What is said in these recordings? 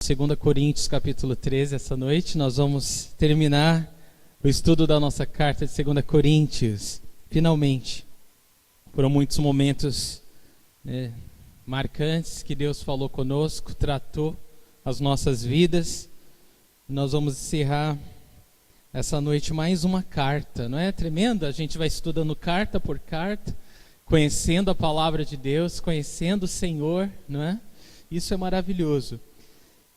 2 Coríntios capítulo 13 essa noite. Nós vamos terminar o estudo da nossa carta de 2 Coríntios, finalmente. Foram muitos momentos marcantes que Deus falou conosco, tratou as nossas vidas. Nós vamos encerrar essa noite mais uma carta, não é tremendo? A gente vai estudando carta por carta, conhecendo a palavra de Deus, conhecendo o Senhor, não é? Isso é maravilhoso.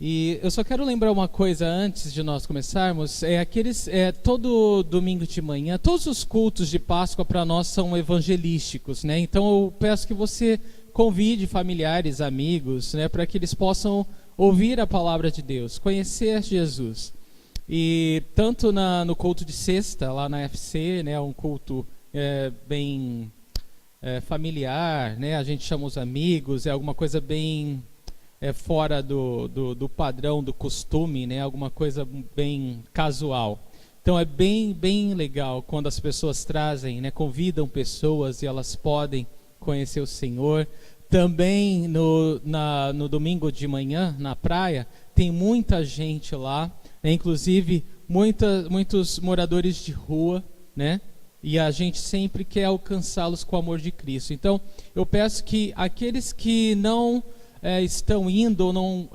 E eu só quero lembrar uma coisa antes de nós começarmos, todo domingo de manhã, todos os cultos de Páscoa para nós são evangelísticos, né? Então eu peço que você convide familiares, amigos, né, para que eles possam ouvir a palavra de Deus, conhecer Jesus. E tanto no culto de sexta, lá na FC, né, um culto bem familiar, né? A gente chama os amigos, é alguma coisa bem fora do padrão, do costume, né? Alguma coisa bem casual. Então é bem legal quando as pessoas trazem, né? Convidam pessoas e elas podem conhecer o Senhor. Também no domingo de manhã, na praia, tem muita gente lá, né? Inclusive muitos moradores de rua, né? E a gente sempre quer alcançá-los com o amor de Cristo. Então eu peço que aqueles que não estão indo ou não,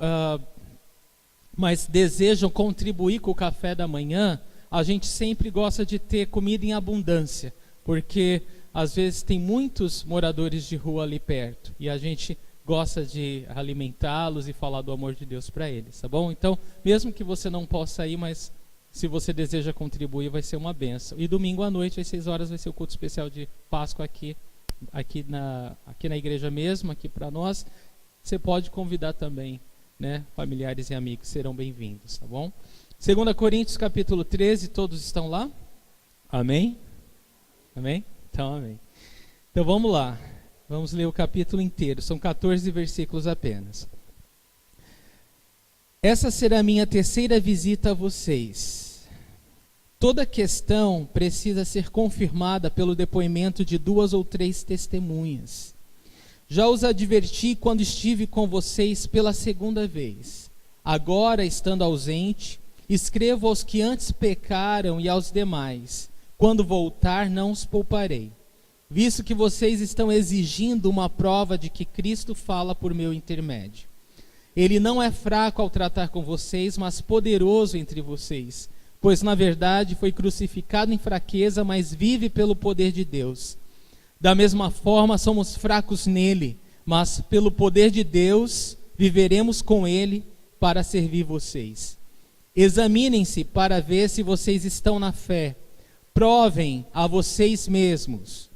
mas desejam contribuir com o café da manhã, a gente sempre gosta de ter comida em abundância, porque às vezes tem muitos moradores de rua ali perto e a gente gosta de alimentá-los e falar do amor de Deus para eles, tá bom? Então, mesmo que você não possa ir, mas se você deseja contribuir, vai ser uma bênção. E domingo à noite, às 6 horas, vai ser o culto especial de Páscoa aqui na igreja mesmo, aqui para nós. Você pode convidar também, né? Familiares e amigos serão bem-vindos, tá bom? 2 Coríntios capítulo 13, todos estão lá? Amém? Amém? Então, amém. Então vamos lá, vamos ler o capítulo inteiro, são 14 versículos apenas. Essa será a minha terceira visita a vocês. Toda questão precisa ser confirmada pelo depoimento de 2 ou 3 testemunhas. Já os adverti quando estive com vocês pela segunda vez. Agora, estando ausente, escrevo aos que antes pecaram e aos demais. Quando voltar, não os pouparei, visto que vocês estão exigindo uma prova de que Cristo fala por meu intermédio. Ele não é fraco ao tratar com vocês, mas poderoso entre vocês, pois na verdade foi crucificado em fraqueza, mas vive pelo poder de Deus. Da mesma forma, somos fracos nele, mas pelo poder de Deus, viveremos com ele para servir vocês. Examinem-se para ver se vocês estão na fé. Provem a vocês mesmos.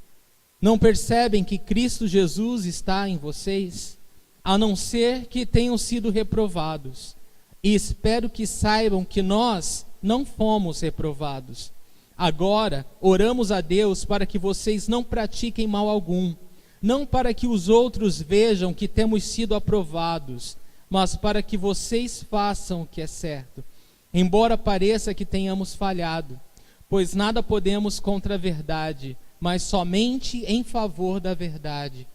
Não percebem que Cristo Jesus está em vocês? A não ser que tenham sido reprovados. E espero que saibam que nós não fomos reprovados. Agora, oramos a Deus para que vocês não pratiquem mal algum, não para que os outros vejam que temos sido aprovados, mas para que vocês façam o que é certo, embora pareça que tenhamos falhado, pois nada podemos contra a verdade, mas somente em favor da verdade.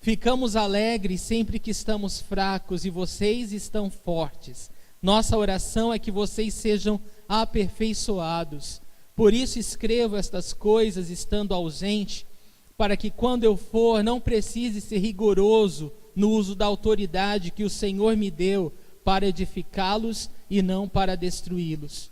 Ficamos alegres sempre que estamos fracos e vocês estão fortes. Nossa oração é que vocês sejam aperfeiçoados. Por isso escrevo estas coisas estando ausente, para que quando eu for não precise ser rigoroso no uso da autoridade que o Senhor me deu para edificá-los e não para destruí-los.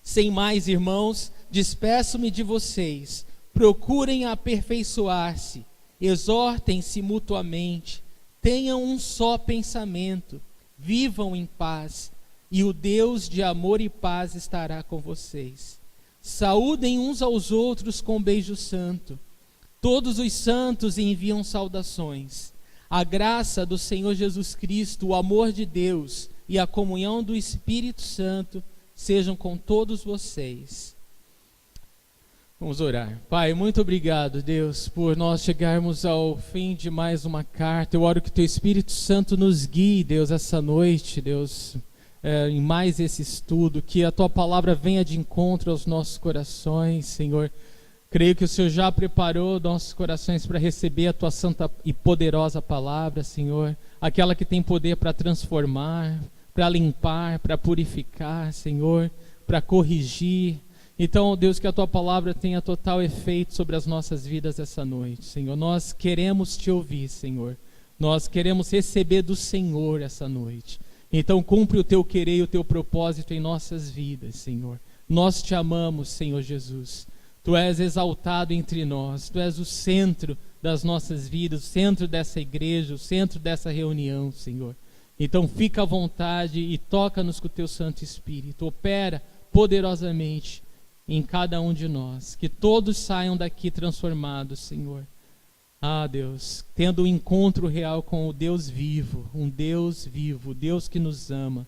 Sem mais, irmãos, despeço-me de vocês. Procurem aperfeiçoar-se, exortem-se mutuamente, tenham um só pensamento, vivam em paz, e o Deus de amor e paz estará com vocês. Saúdem uns aos outros com beijo santo. Todos os santos enviam saudações. A graça do Senhor Jesus Cristo, o amor de Deus e a comunhão do Espírito Santo sejam com todos vocês. Vamos orar. Pai, muito obrigado, Deus, por nós chegarmos ao fim de mais uma carta. Eu oro que Teu Espírito Santo nos guie, Deus, essa noite, Deus, em mais esse estudo, que a Tua palavra venha de encontro aos nossos corações, Senhor. Creio que o Senhor já preparou nossos corações para receber a Tua santa e poderosa palavra, Senhor, aquela que tem poder para transformar, para limpar, para purificar, Senhor, para corrigir. Então, Deus, que a Tua palavra tenha total efeito sobre as nossas vidas essa noite, Senhor. Nós queremos Te ouvir, Senhor. Nós queremos receber do Senhor essa noite. Então, cumpre o Teu querer e o Teu propósito em nossas vidas, Senhor. Nós Te amamos, Senhor Jesus. Tu és exaltado entre nós. Tu és o centro das nossas vidas, o centro dessa igreja, o centro dessa reunião, Senhor. Então, fica à vontade e toca-nos com o Teu Santo Espírito. Opera poderosamente em cada um de nós, que todos saiam daqui transformados, Senhor. Ah, Deus, tendo um encontro real com o Deus vivo, um Deus vivo, o Deus que nos ama,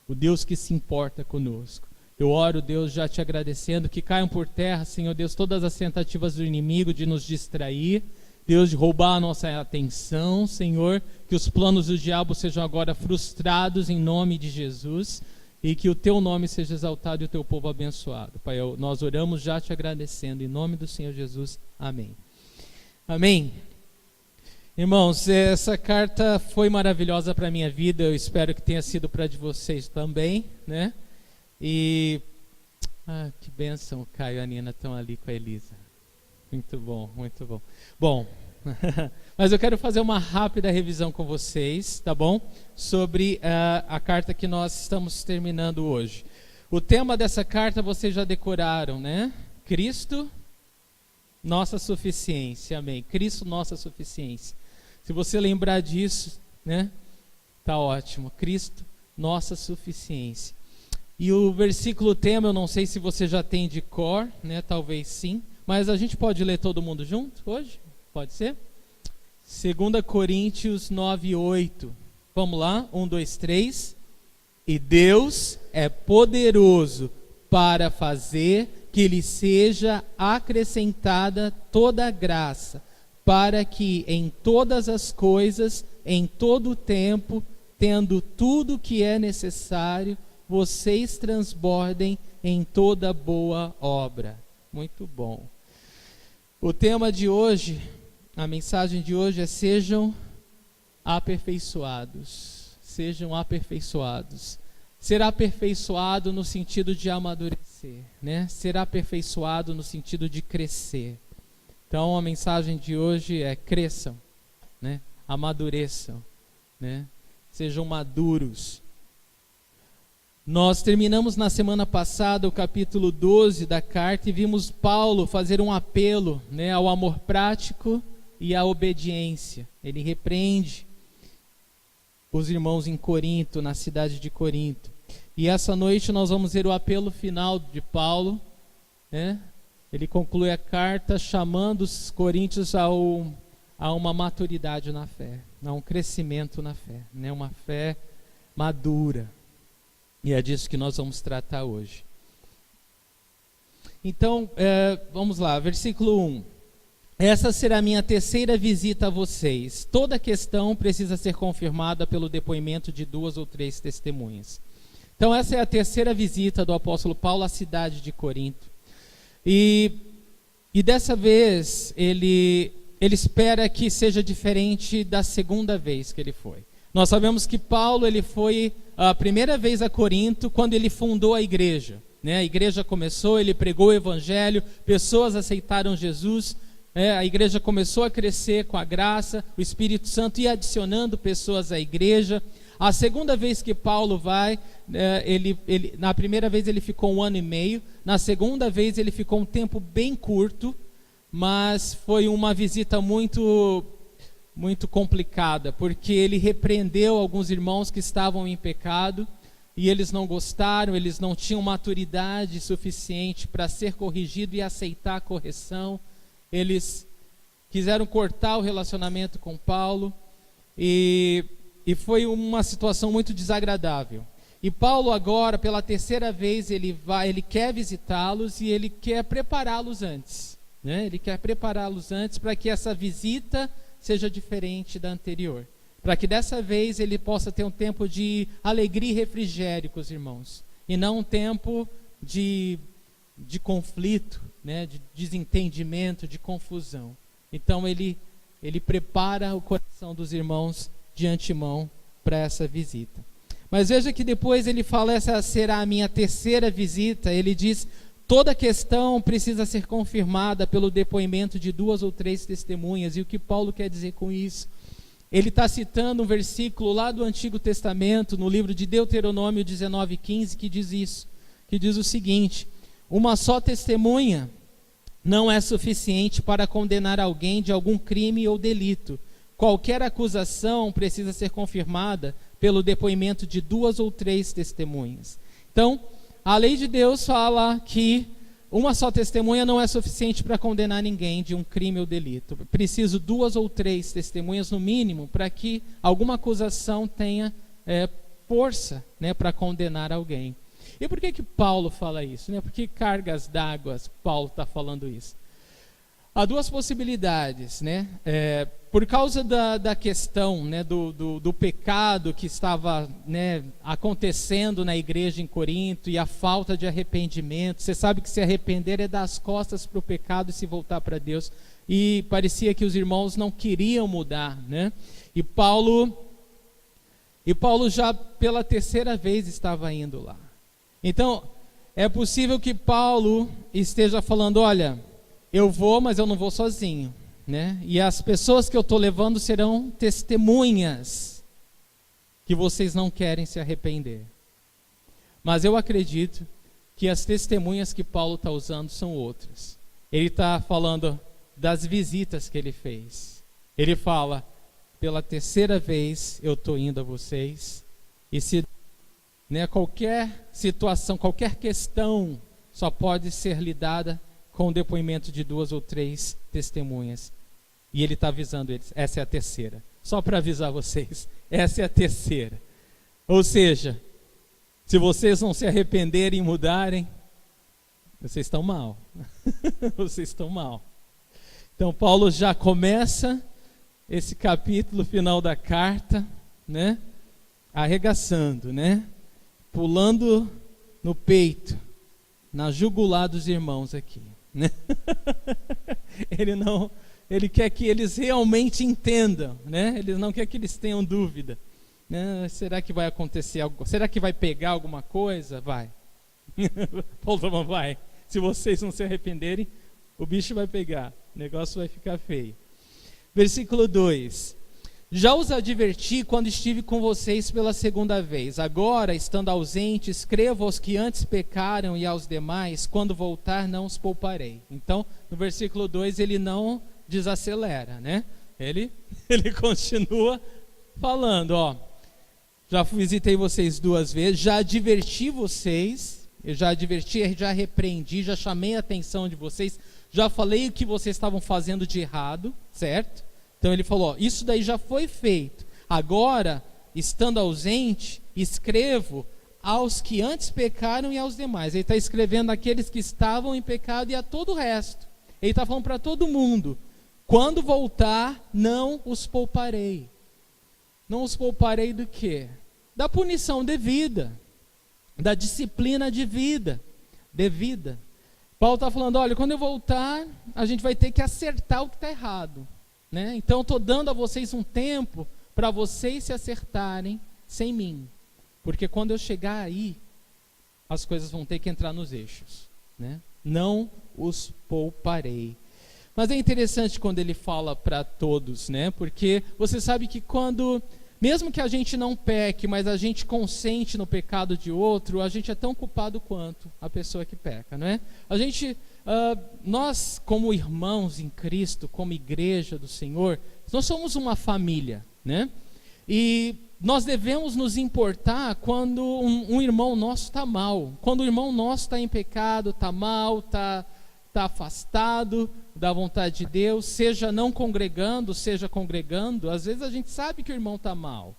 o Deus que se importa conosco. Eu oro, Deus, já te agradecendo, que caiam por terra, Senhor Deus, todas as tentativas do inimigo de nos distrair, Deus, de roubar a nossa atenção, Senhor, que os planos do diabo sejam agora frustrados em nome de Jesus, e que o Teu nome seja exaltado e o Teu povo abençoado. Pai, nós oramos já te agradecendo, em nome do Senhor Jesus. Amém. Amém. Irmãos, essa carta foi maravilhosa para a minha vida, eu espero que tenha sido para de vocês também, né? E, que bênção, o Caio e a Nina estão ali com a Elisa. Muito bom, muito bom. Bom, mas eu quero fazer uma rápida revisão com vocês, tá bom? Sobre a carta que nós estamos terminando hoje. O tema dessa carta vocês já decoraram, né? Cristo, nossa suficiência, amém. Cristo, nossa suficiência. Se você lembrar disso, né? Tá ótimo. Cristo, nossa suficiência. E o versículo tema, eu não sei se você já tem de cor, né? Talvez sim. Mas a gente pode ler todo mundo junto hoje? Pode ser? 2 Coríntios 9:8. Vamos lá? 1, 2, 3. E Deus é poderoso para fazer que lhe seja acrescentada toda a graça, para que em todas as coisas, em todo o tempo, tendo tudo o que é necessário, vocês transbordem em toda boa obra. Muito bom. O tema de hoje, a mensagem de hoje é: sejam aperfeiçoados. Sejam aperfeiçoados. Ser aperfeiçoado no sentido de amadurecer, né? Ser aperfeiçoado no sentido de crescer. Então a mensagem de hoje é: cresçam, né? Amadureçam, né? Sejam maduros. Nós terminamos na semana passada o capítulo 12 da carta e vimos Paulo fazer um apelo, né, ao amor prático e à obediência. Ele repreende os irmãos em Corinto, na cidade de Corinto. E essa noite nós vamos ver o apelo final de Paulo, né? Ele conclui a carta chamando os coríntios a uma maturidade na fé, a um crescimento na fé, né? Uma fé madura. E é disso que nós vamos tratar hoje. Então, vamos lá, versículo 1. Essa será a minha terceira visita a vocês. Toda questão precisa ser confirmada pelo depoimento de 2 ou 3 testemunhas. Então, essa é a terceira visita do apóstolo Paulo à cidade de Corinto. E dessa vez, ele espera que seja diferente da segunda vez que ele foi. Nós sabemos que Paulo ele foi a primeira vez a Corinto quando ele fundou a igreja, né? A igreja começou, ele pregou o evangelho, pessoas aceitaram Jesus, a igreja começou a crescer com a graça, o Espírito Santo ia adicionando pessoas à igreja. A segunda vez que Paulo vai, na primeira vez ele ficou 1 ano e meio, na segunda vez ele ficou um tempo bem curto, mas foi uma visita muito complicada, porque ele repreendeu alguns irmãos que estavam em pecado, e eles não gostaram, eles não tinham maturidade suficiente para ser corrigido e aceitar a correção. Eles quiseram cortar o relacionamento com Paulo, e foi uma situação muito desagradável. E Paulo agora, pela terceira vez, ele quer visitá-los e ele quer prepará-los antes, né? Ele quer prepará-los antes para que essa visita seja diferente da anterior, para que dessa vez ele possa ter um tempo de alegria e refrigério com os irmãos, e não um tempo de conflito, né, de desentendimento, de confusão. Então ele prepara o coração dos irmãos de antemão para essa visita. Mas veja que depois ele fala, essa será a minha terceira visita. Ele diz, toda questão precisa ser confirmada pelo depoimento de 2 ou 3 testemunhas. E o que Paulo quer dizer com isso? Ele está citando um versículo lá do Antigo Testamento, no livro de Deuteronômio 19:15, que diz isso, que diz o seguinte: uma só testemunha não é suficiente para condenar alguém de algum crime ou delito. Qualquer acusação precisa ser confirmada pelo depoimento de 2 ou 3 testemunhas. Então, a lei de Deus fala que uma só testemunha não é suficiente para condenar ninguém de um crime ou delito. Preciso 2 ou 3 testemunhas no mínimo para que alguma acusação tenha força, né, para condenar alguém. E por que Paulo fala isso? Né? Por que cargas d'água Paulo está falando isso? Há 2 possibilidades, né? Por causa da questão, né, do pecado que estava, né, acontecendo na igreja em Corinto e a falta de arrependimento. Você sabe que se arrepender é dar as costas para o pecado e se voltar para Deus. E parecia que os irmãos não queriam mudar, né? E Paulo já pela terceira vez estava indo lá. Então, é possível que Paulo esteja falando, olha, eu vou, mas eu não vou sozinho, né? E as pessoas que eu estou levando serão testemunhas que vocês não querem se arrepender. Mas eu acredito que as testemunhas que Paulo está usando são outras. Ele está falando das visitas que ele fez. Ele fala, pela terceira vez eu estou indo a vocês, e se, né, qualquer situação, qualquer questão só pode ser lidada com o depoimento de 2 ou 3 testemunhas. E ele está avisando eles, essa é a terceira. Só para avisar vocês, essa é a terceira. Ou seja, se vocês não se arrependerem e mudarem, vocês estão mal. Vocês estão mal. Então Paulo já começa esse capítulo final da carta, né, arregaçando, né, pulando no peito, na jugular dos irmãos aqui, né? Ele quer que eles realmente entendam, né? Ele não quer que eles tenham dúvida, né? Será que vai acontecer algo? Será que vai pegar alguma coisa? Vai. Paulo vai. Se vocês não se arrependerem, o bicho vai pegar. O negócio vai ficar feio. Versículo 2. Já os adverti quando estive com vocês pela segunda vez. Agora, estando ausente, escrevo aos que antes pecaram e aos demais, quando voltar não os pouparei. Então, no versículo 2, ele não desacelera, né? Ele continua falando, ó. Já visitei vocês 2 vezes, já adverti vocês, eu já adverti, já repreendi, já chamei a atenção de vocês, já falei o que vocês estavam fazendo de errado, certo? Então ele falou, ó, isso daí já foi feito. Agora, estando ausente, escrevo aos que antes pecaram e aos demais. Ele está escrevendo àqueles que estavam em pecado e a todo o resto. Ele está falando para todo mundo, quando voltar, não os pouparei. Não os pouparei do quê? Da punição devida, da disciplina de vida, devida. Paulo está falando, olha, quando eu voltar, a gente vai ter que acertar o que está errado, né? Então, estou dando a vocês um tempo para vocês se acertarem sem mim. Porque quando eu chegar aí, as coisas vão ter que entrar nos eixos, né? Não os pouparei. Mas é interessante quando ele fala para todos, né? Porque você sabe que quando, mesmo que a gente não peque, mas a gente consente no pecado de outro, a gente é tão culpado quanto a pessoa que peca, não é? Nós, como irmãos em Cristo, como igreja do Senhor, nós somos uma família, né? E nós devemos nos importar quando um irmão nosso está mal, quando o irmão nosso está em pecado, está mal, está afastado da vontade de Deus, seja não congregando, seja congregando. Às vezes a gente sabe que o irmão está mal,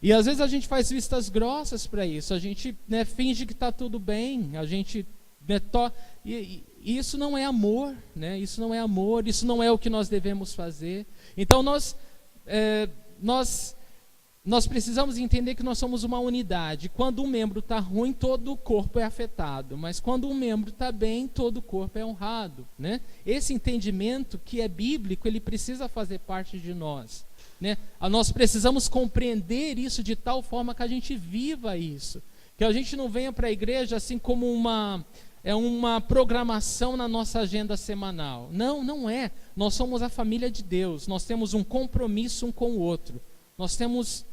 e às vezes a gente faz vistas grossas para isso, a gente, né, finge que está tudo bem, a gente, né, e isso não é amor, né? Isso não é amor, isso não é o que nós devemos fazer. Então nós precisamos entender que nós somos uma unidade. Quando um membro está ruim, todo o corpo é afetado. Mas quando um membro está bem, todo o corpo é honrado, né? Esse entendimento que é bíblico, ele precisa fazer parte de nós. né? Nós precisamos compreender isso de tal forma que a gente viva isso. Que a gente não venha para a igreja assim como uma programação na nossa agenda semanal. Não, não é. Nós somos a família de Deus. Nós temos um compromisso um com o outro. Nós temos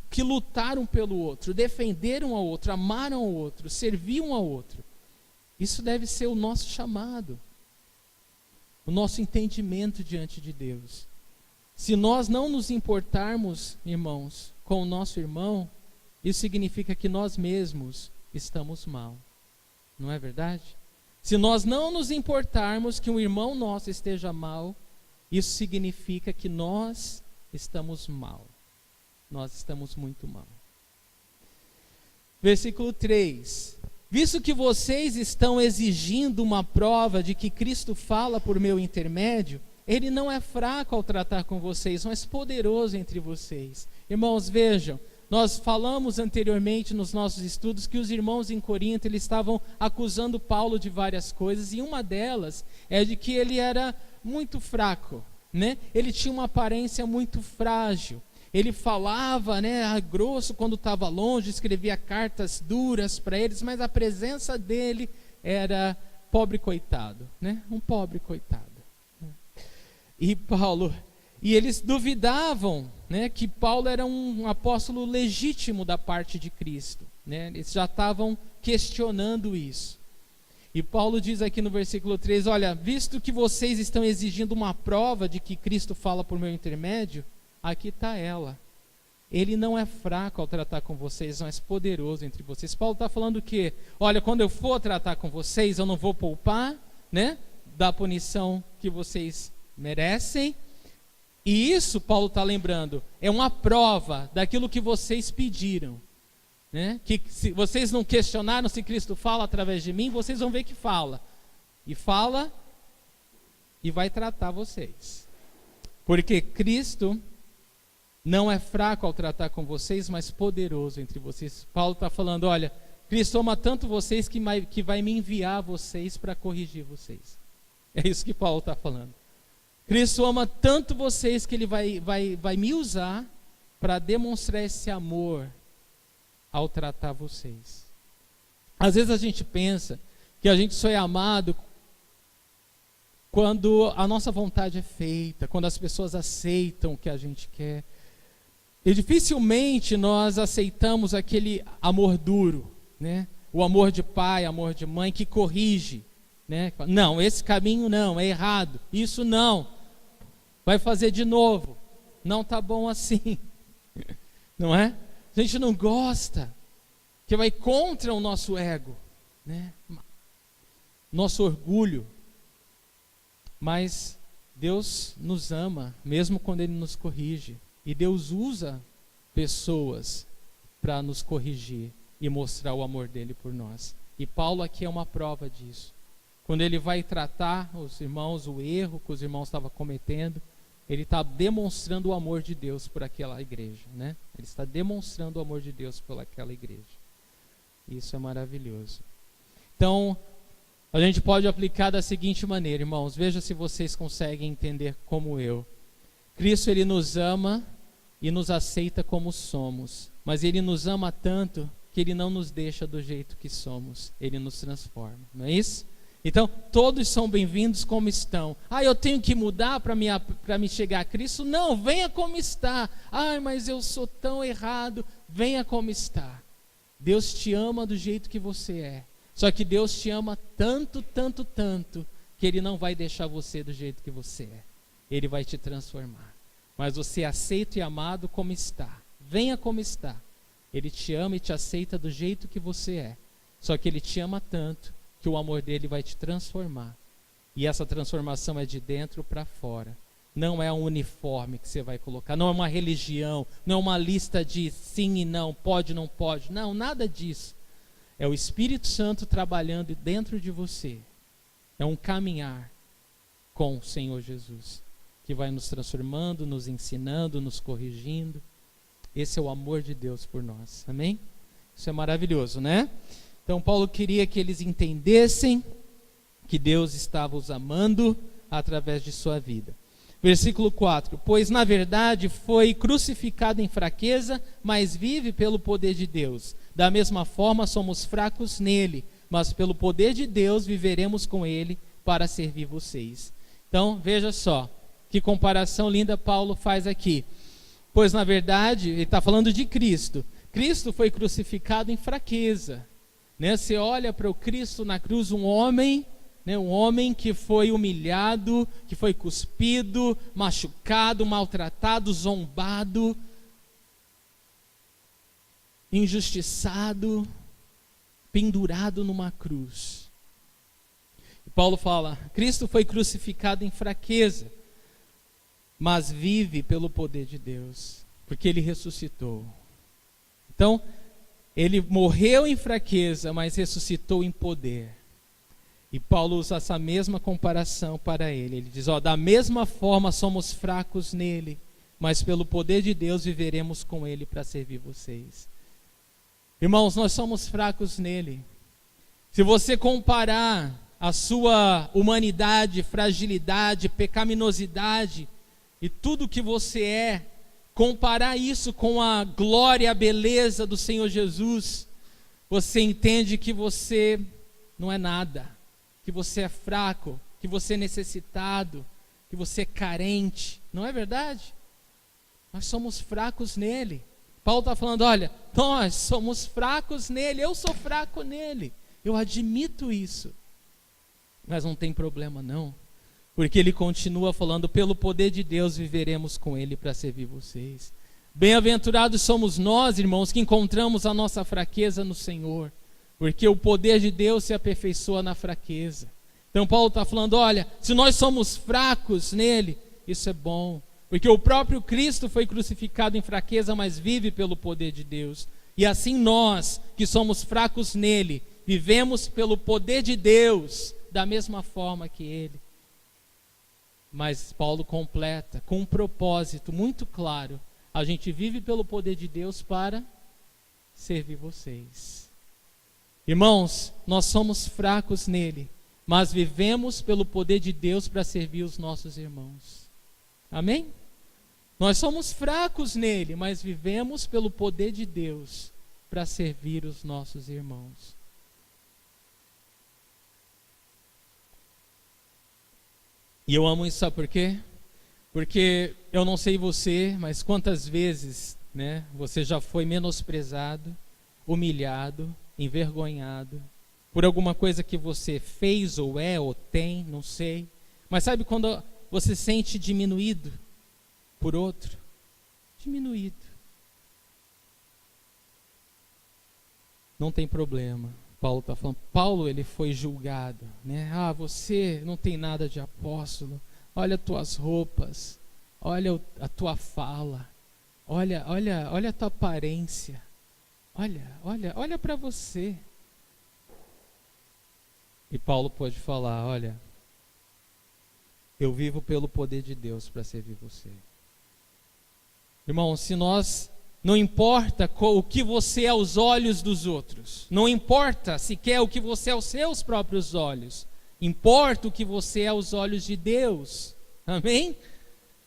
que lutar um pelo outro, defender um ao outro, amar um ao outro, servir um ao outro. Isso deve ser o nosso chamado, o nosso entendimento diante de Deus. Se nós não nos importarmos, irmãos, com o nosso irmão, isso significa que nós mesmos estamos mal. Não é verdade? Se nós não nos importarmos que um irmão nosso esteja mal, isso significa que nós estamos mal. Nós estamos muito mal. Versículo 3. Visto que vocês estão exigindo uma prova de que Cristo fala por meu intermédio, Ele não é fraco ao tratar com vocês, mas poderoso entre vocês. Irmãos, vejam, nós falamos anteriormente nos nossos estudos que os irmãos em Corinto eles estavam acusando Paulo de várias coisas, e uma delas é de que ele era muito fraco, né? Ele tinha uma aparência muito frágil. Ele falava, né, grosso quando estava longe, escrevia cartas duras para eles, mas a presença dele era pobre coitado, né? Um pobre coitado. E eles duvidavam, né, que Paulo era um apóstolo legítimo da parte de Cristo, né? Eles já estavam questionando isso. E Paulo diz aqui no versículo 3, olha, visto que vocês estão exigindo uma prova de que Cristo fala por meu intermédio, aqui está ela. Ele não é fraco ao tratar com vocês, mas poderoso entre vocês. Paulo está falando o quê? Olha, quando eu for tratar com vocês, eu não vou poupar, né, da punição que vocês merecem. E isso, Paulo está lembrando, é uma prova daquilo que vocês pediram, né? Que se vocês não questionaram se Cristo fala através de mim, vocês vão ver que fala. E fala e vai tratar vocês. Porque Cristo não é fraco ao tratar com vocês, mas poderoso entre vocês. Paulo está falando, olha, Cristo ama tanto vocês que vai me enviar vocês para corrigir vocês. É isso que Paulo está falando. Cristo ama tanto vocês que Ele vai me usar para demonstrar esse amor ao tratar vocês. Às vezes a gente pensa que a gente só é amado quando a nossa vontade é feita, quando as pessoas aceitam o que a gente quer. E dificilmente nós aceitamos aquele amor duro, né? O amor de pai, amor de mãe que corrige, né? Não, esse caminho não, é errado. Isso não. Vai fazer de novo. Não está bom assim. Não é? A gente não gosta, que vai contra o nosso ego, né? Nosso orgulho. Mas Deus nos ama, mesmo quando Ele nos corrige. E Deus usa pessoas para nos corrigir e mostrar o amor dele por nós. E Paulo aqui é uma prova disso. Quando ele vai tratar os irmãos, o erro que os irmãos estavam cometendo, ele está demonstrando o amor de Deus por aquela igreja, né? Ele está demonstrando o amor de Deus por aquela igreja. Isso é maravilhoso. Então, a gente pode aplicar da seguinte maneira, irmãos. Veja se vocês conseguem entender como eu. Cristo, Ele nos ama e nos aceita como somos. Mas Ele nos ama tanto que Ele não nos deixa do jeito que somos. Ele nos transforma. Não é isso? Então, todos são bem-vindos como estão. Eu tenho que mudar para me chegar a Cristo? Não, venha como está. Mas eu sou tão errado. Venha como está. Deus te ama do jeito que você é. Só que Deus te ama tanto, tanto, tanto, que Ele não vai deixar você do jeito que você é. Ele vai te transformar. Mas você é aceito e amado como está. Venha como está. Ele te ama e te aceita do jeito que você é. Só que Ele te ama tanto que o amor dele vai te transformar. E essa transformação é de dentro para fora. Não é um uniforme que você vai colocar. Não é uma religião. Não é uma lista de sim e não. Pode, não pode. Não, nada disso. É o Espírito Santo trabalhando dentro de você. É um caminhar com o Senhor Jesus, que vai nos transformando, nos ensinando, nos corrigindo. Esse é o amor de Deus por nós. Amém? Isso é maravilhoso, né? Então Paulo queria que eles entendessem que Deus estava os amando através de sua vida. Versículo 4: pois na verdade foi crucificado em fraqueza, mas vive pelo poder de Deus. Da mesma forma somos fracos nele, mas pelo poder de Deus viveremos com ele para servir vocês. Então veja só, que comparação linda Paulo faz aqui. Pois na verdade, ele está falando de Cristo. Cristo foi crucificado em fraqueza, né? Você olha para o Cristo na cruz, um homem que foi humilhado, que foi cuspido, machucado, maltratado, zombado, injustiçado, pendurado numa cruz. E Paulo fala, Cristo foi crucificado em fraqueza, mas vive pelo poder de Deus, porque ele ressuscitou. Então, ele morreu em fraqueza, mas ressuscitou em poder. E Paulo usa essa mesma comparação para ele. Ele diz, da mesma forma somos fracos nele, mas pelo poder de Deus viveremos com ele para servir vocês. Irmãos, nós somos fracos nele. Se você comparar a sua humanidade, fragilidade, pecaminosidade e tudo que você é, comparar isso com a glória e a beleza do Senhor Jesus, você entende que você não é nada, que você é fraco, que você é necessitado, que você é carente. Não é verdade? Nós somos fracos nele. Paulo está falando, olha, nós somos fracos nele, eu sou fraco nele. Eu admito isso. Mas não tem problema não, porque ele continua falando, pelo poder de Deus viveremos com ele para servir vocês. Bem-aventurados somos nós, irmãos, que encontramos a nossa fraqueza no Senhor, porque o poder de Deus se aperfeiçoa na fraqueza. Então Paulo está falando, olha, se nós somos fracos nele, isso é bom, porque o próprio Cristo foi crucificado em fraqueza, mas vive pelo poder de Deus. E assim nós, que somos fracos nele, vivemos pelo poder de Deus, da mesma forma que ele. Mas Paulo completa, com um propósito muito claro, a gente vive pelo poder de Deus para servir vocês. Irmãos, nós somos fracos nele, mas vivemos pelo poder de Deus para servir os nossos irmãos. Amém? Nós somos fracos nele, mas vivemos pelo poder de Deus para servir os nossos irmãos. E eu amo isso, sabe por quê? Porque eu não sei você, mas quantas vezes, né, você já foi menosprezado, humilhado, envergonhado por alguma coisa que você fez ou é ou tem, não sei. Mas sabe quando você se sente diminuído por outro? Diminuído. Não tem problema. Paulo está falando, Paulo ele foi julgado, né? Você não tem nada de apóstolo, olha as tuas roupas, olha a tua fala, olha a tua aparência, olha para você. E Paulo pode falar, olha, eu vivo pelo poder de Deus para servir você. Irmão, se nós, não importa o que você é aos olhos dos outros, não importa sequer o que você é aos seus próprios olhos, importa o que você é aos olhos de Deus, amém?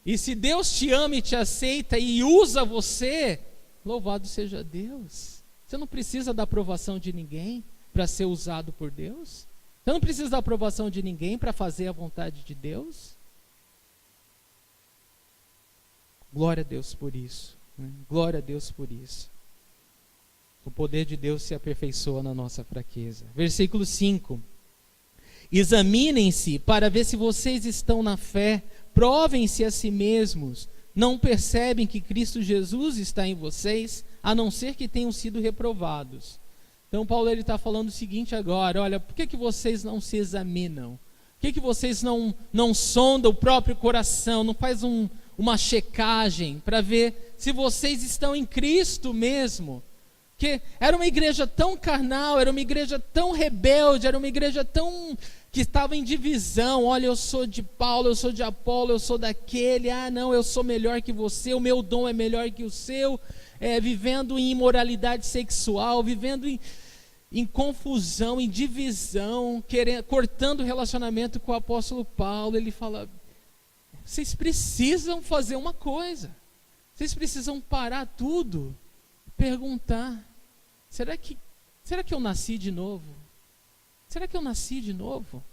E se Deus te ama e te aceita e usa você, louvado seja Deus. Você não precisa da aprovação de ninguém para ser usado por Deus. Você não precisa da aprovação de ninguém para fazer a vontade de Deus. Glória a Deus por isso. Glória a Deus por isso. O poder de Deus se aperfeiçoa na nossa fraqueza. Versículo 5. Examinem-se para ver se vocês estão na fé, provem-se a si mesmos. Não percebem que Cristo Jesus está em vocês, a não ser que tenham sido reprovados. Então Paulo está falando o seguinte agora, olha, por que vocês não se examinam? Por que vocês não sondam o próprio coração, não faz uma checagem para ver se vocês estão em Cristo mesmo? Porque era uma igreja tão carnal, era uma igreja tão rebelde, era uma igreja tão que estava em divisão. Olha, eu sou de Paulo, eu sou de Apolo, eu sou daquele. Não, eu sou melhor que você, o meu dom é melhor que o seu. Vivendo em imoralidade sexual, vivendo em confusão, em divisão, cortando o relacionamento com o apóstolo Paulo. Ele fala, vocês precisam fazer uma coisa. Vocês precisam parar tudo e perguntar: será que eu nasci de novo? Será que eu nasci de novo?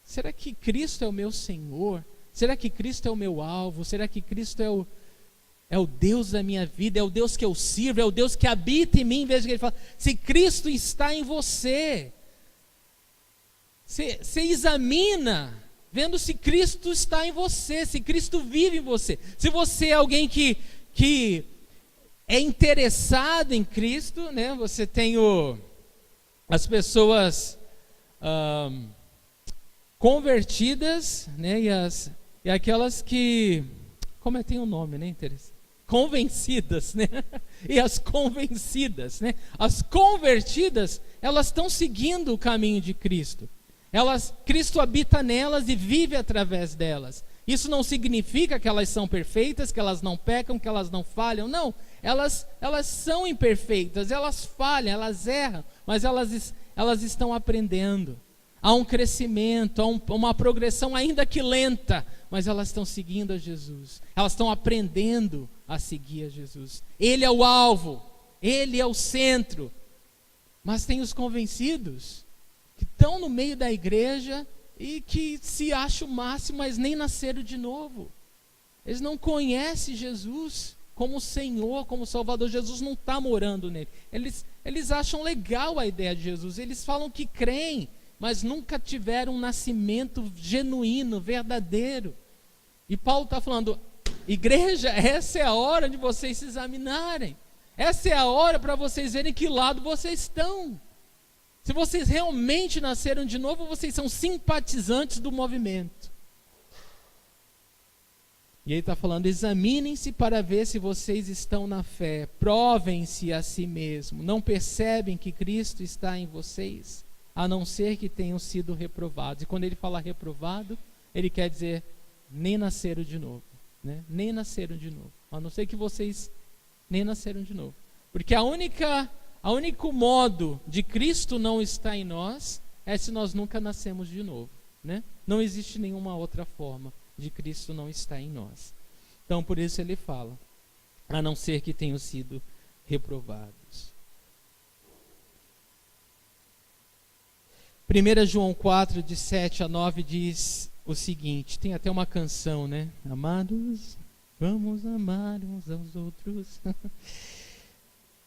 Será que Cristo é o meu Senhor? Será que Cristo é o meu alvo? Será que Cristo é o Deus da minha vida? É o Deus que eu sirvo? É o Deus que habita em mim? Veja que ele fala: se Cristo está em você, você examina, vendo se Cristo está em você, se Cristo vive em você. Se você é alguém que é interessado em Cristo, né? Você tem as pessoas convertidas, né? E aquelas que, como tem um nome, né? Interessante. Convencidas, né? E as convencidas, né? As convertidas, elas estão seguindo o caminho de Cristo. Cristo habita nelas e vive através delas. Isso não significa que elas são perfeitas, que elas não pecam, que elas não falham. Não, elas são imperfeitas, elas falham, elas erram, mas elas estão aprendendo. Há um crescimento, há uma progressão ainda que lenta, mas elas estão seguindo a Jesus. Elas estão aprendendo a seguir a Jesus. Ele é o alvo, Ele é o centro. Mas tem os convencidos que estão no meio da igreja e que se acham o máximo, mas nem nasceram de novo. Eles não conhecem Jesus como Senhor, como Salvador. Jesus não está morando nele. Eles acham legal a ideia de Jesus. Eles falam que creem, mas nunca tiveram um nascimento genuíno, verdadeiro. E Paulo está falando: igreja, essa é a hora de vocês se examinarem. Essa é a hora para vocês verem que lado vocês estão. Se vocês realmente nasceram de novo, vocês são simpatizantes do movimento. E ele está falando: examinem-se para ver se vocês estão na fé. Provem-se a si mesmos. Não percebem que Cristo está em vocês? A não ser que tenham sido reprovados. E quando ele fala reprovado, ele quer dizer nem nasceram de novo, né? Nem nasceram de novo. A não ser que vocês nem nasceram de novo. Porque o único modo de Cristo não estar em nós é se nós nunca nascemos de novo, né? Não existe nenhuma outra forma de Cristo não estar em nós. Então, por isso ele fala: a não ser que tenham sido reprovados. 1 João 4, de 7 a 9 diz o seguinte, tem até uma canção, né? Amados, vamos amar uns aos outros.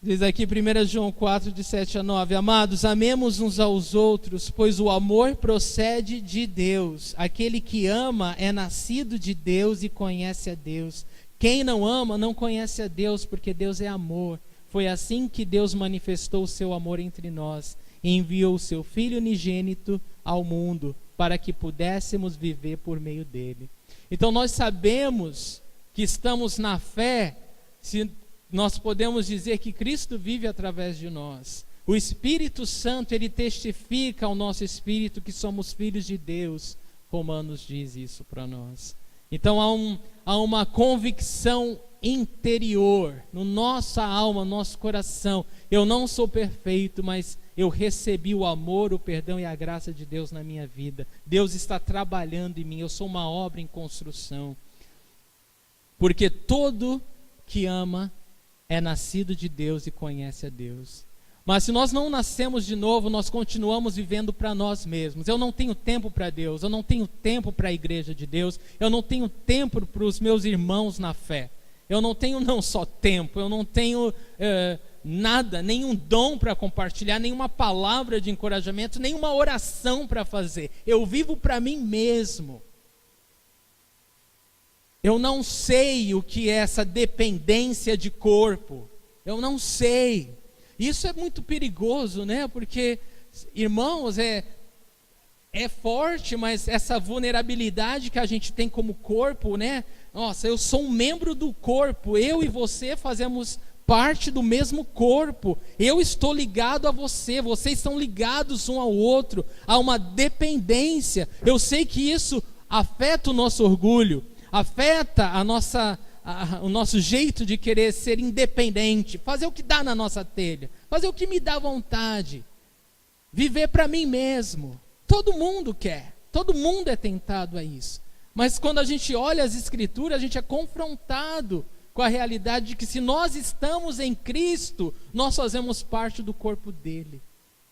Diz aqui 1 João 4, de 7 a 9, amados, amemos uns aos outros, pois o amor procede de Deus. Aquele que ama é nascido de Deus e conhece a Deus. Quem não ama não conhece a Deus, porque Deus é amor. Foi assim que Deus manifestou o seu amor entre nós. E enviou o seu Filho unigênito ao mundo, para que pudéssemos viver por meio dele. Então nós sabemos que estamos na fé, se nós podemos dizer que Cristo vive através de nós. O Espírito Santo, ele testifica ao nosso espírito que somos filhos de Deus. Romanos diz isso para nós. Então há uma convicção interior, no nossa alma, no nosso coração. Eu não sou perfeito, mas eu recebi o amor, o perdão e a graça de Deus na minha vida. Deus está trabalhando em mim, eu sou uma obra em construção. Porque todo que ama é nascido de Deus e conhece a Deus. Mas se nós não nascemos de novo, nós continuamos vivendo para nós mesmos. Eu não tenho tempo para Deus, eu não tenho tempo para a igreja de Deus, eu não tenho tempo para os meus irmãos na fé. Eu não tenho não só tempo, eu não tenho nada, nenhum dom para compartilhar, nenhuma palavra de encorajamento, nenhuma oração para fazer. Eu vivo para mim mesmo. Eu não sei o que é essa dependência de corpo. Eu não sei. Isso é muito perigoso, né? Porque, irmãos, é forte, mas essa vulnerabilidade que a gente tem como corpo, né? Nossa, eu sou um membro do corpo. Eu e você fazemos parte do mesmo corpo. Eu estou ligado a você. Vocês estão ligados um ao outro. Há uma dependência. Eu sei que isso afeta o nosso orgulho. Afeta o nosso jeito de querer ser independente, fazer o que dá na nossa telha, fazer o que me dá vontade, viver para mim mesmo. Todo mundo quer, todo mundo é tentado a isso. Mas quando a gente olha as Escrituras, a gente é confrontado com a realidade de que se nós estamos em Cristo, nós fazemos parte do corpo dele.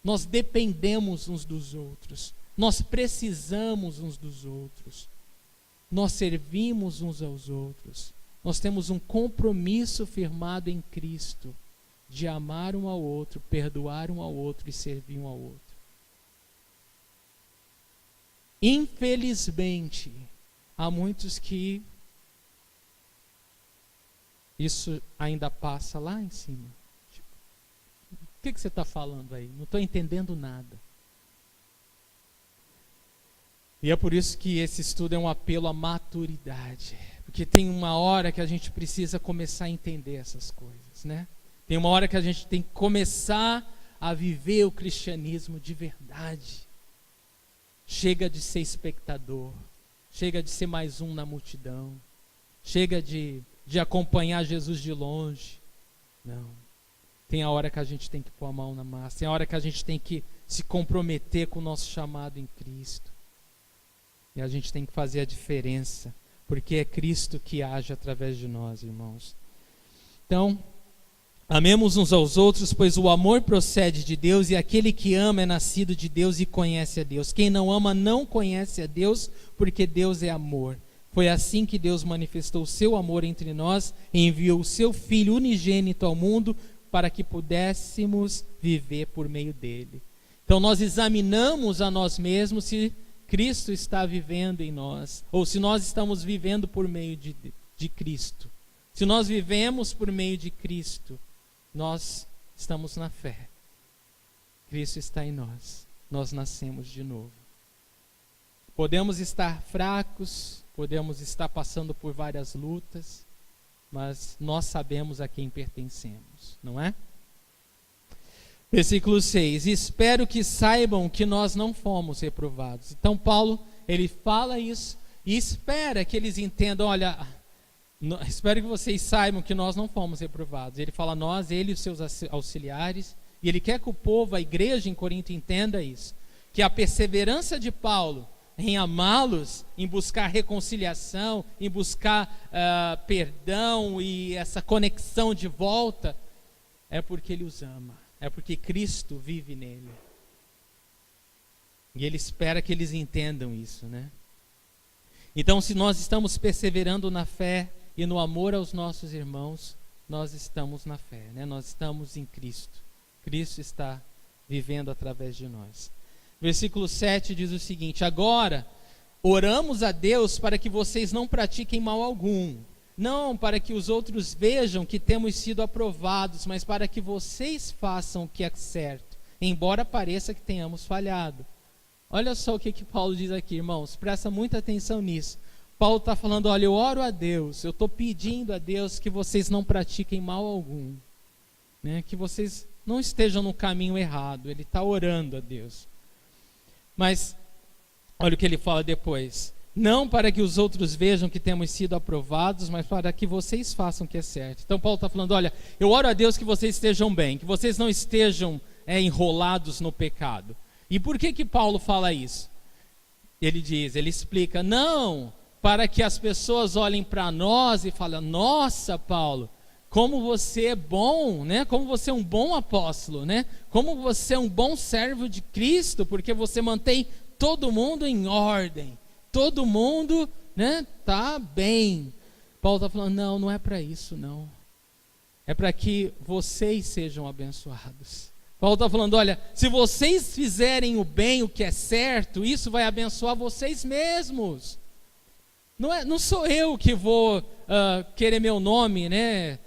Nós dependemos uns dos outros. Nós precisamos uns dos outros. Nós servimos uns aos outros. Nós temos um compromisso firmado em Cristo de amar um ao outro, perdoar um ao outro e servir um ao outro. Infelizmente, há muitos que isso ainda passa lá em cima. Tipo, o que você está falando aí? Não estou entendendo nada. E é por isso que esse estudo é um apelo à maturidade. Porque tem uma hora que a gente precisa começar a entender essas coisas, né? Tem uma hora que a gente tem que começar a viver o cristianismo de verdade. Chega de ser espectador. Chega de ser mais um na multidão. Chega de acompanhar Jesus de longe. Não. Tem a hora que a gente tem que pôr a mão na massa. Tem a hora que a gente tem que se comprometer com o nosso chamado em Cristo. E a gente tem que fazer a diferença. Porque é Cristo que age através de nós, irmãos. Então, amemos uns aos outros, pois o amor procede de Deus, e aquele que ama é nascido de Deus e conhece a Deus. Quem não ama não conhece a Deus, porque Deus é amor. Foi assim que Deus manifestou o seu amor entre nós, e enviou o seu Filho unigênito ao mundo, para que pudéssemos viver por meio dele. Então nós examinamos a nós mesmos se Cristo está vivendo em nós, ou se nós estamos vivendo por meio de Cristo. Se nós vivemos por meio de Cristo, nós estamos na fé. Cristo está em nós. Nós nascemos de novo. Podemos estar fracos, podemos estar passando por várias lutas, mas nós sabemos a quem pertencemos, não é? Versículo 6. Espero que saibam que nós não fomos reprovados. Então Paulo, ele fala isso e espera que eles entendam, olha, espero que vocês saibam que nós não fomos reprovados. Ele fala nós, ele e os seus auxiliares, e ele quer que o povo, a igreja em Corinto entenda isso, que a perseverança de Paulo em amá-los, em buscar reconciliação, em buscar perdão e essa conexão de volta, é porque ele os ama, é porque Cristo vive nele. E ele espera que eles entendam isso, né? Então, se nós estamos perseverando na fé e no amor aos nossos irmãos, nós estamos na fé, né? Nós estamos em Cristo. Cristo está vivendo através de nós. Versículo 7 diz o seguinte: agora oramos a Deus para que vocês não pratiquem mal algum, não para que os outros vejam que temos sido aprovados, mas para que vocês façam o que é certo, embora pareça que tenhamos falhado. Olha só o que Paulo diz aqui, irmãos, presta muita atenção nisso. Paulo está falando, olha, eu oro a Deus, eu estou pedindo a Deus que vocês não pratiquem mal algum, né? Que vocês não estejam no caminho errado. Ele está orando a Deus. Mas, olha o que ele fala depois. Não para que os outros vejam que temos sido aprovados, mas para que vocês façam o que é certo. Então Paulo está falando, olha, eu oro a Deus que vocês estejam bem, que vocês não estejam enrolados no pecado. E por que Paulo fala isso? Ele explica, não para que as pessoas olhem para nós e falem, nossa, Paulo, como você é bom, né? Como você é um bom apóstolo, né? Como você é um bom servo de Cristo, porque você mantém todo mundo em ordem. Todo mundo, né, tá bem. Paulo está falando, não é para isso, não. É para que vocês sejam abençoados. Paulo está falando, olha, se vocês fizerem o bem, o que é certo, isso vai abençoar vocês mesmos. Não sou eu que vou querer meu nome, né,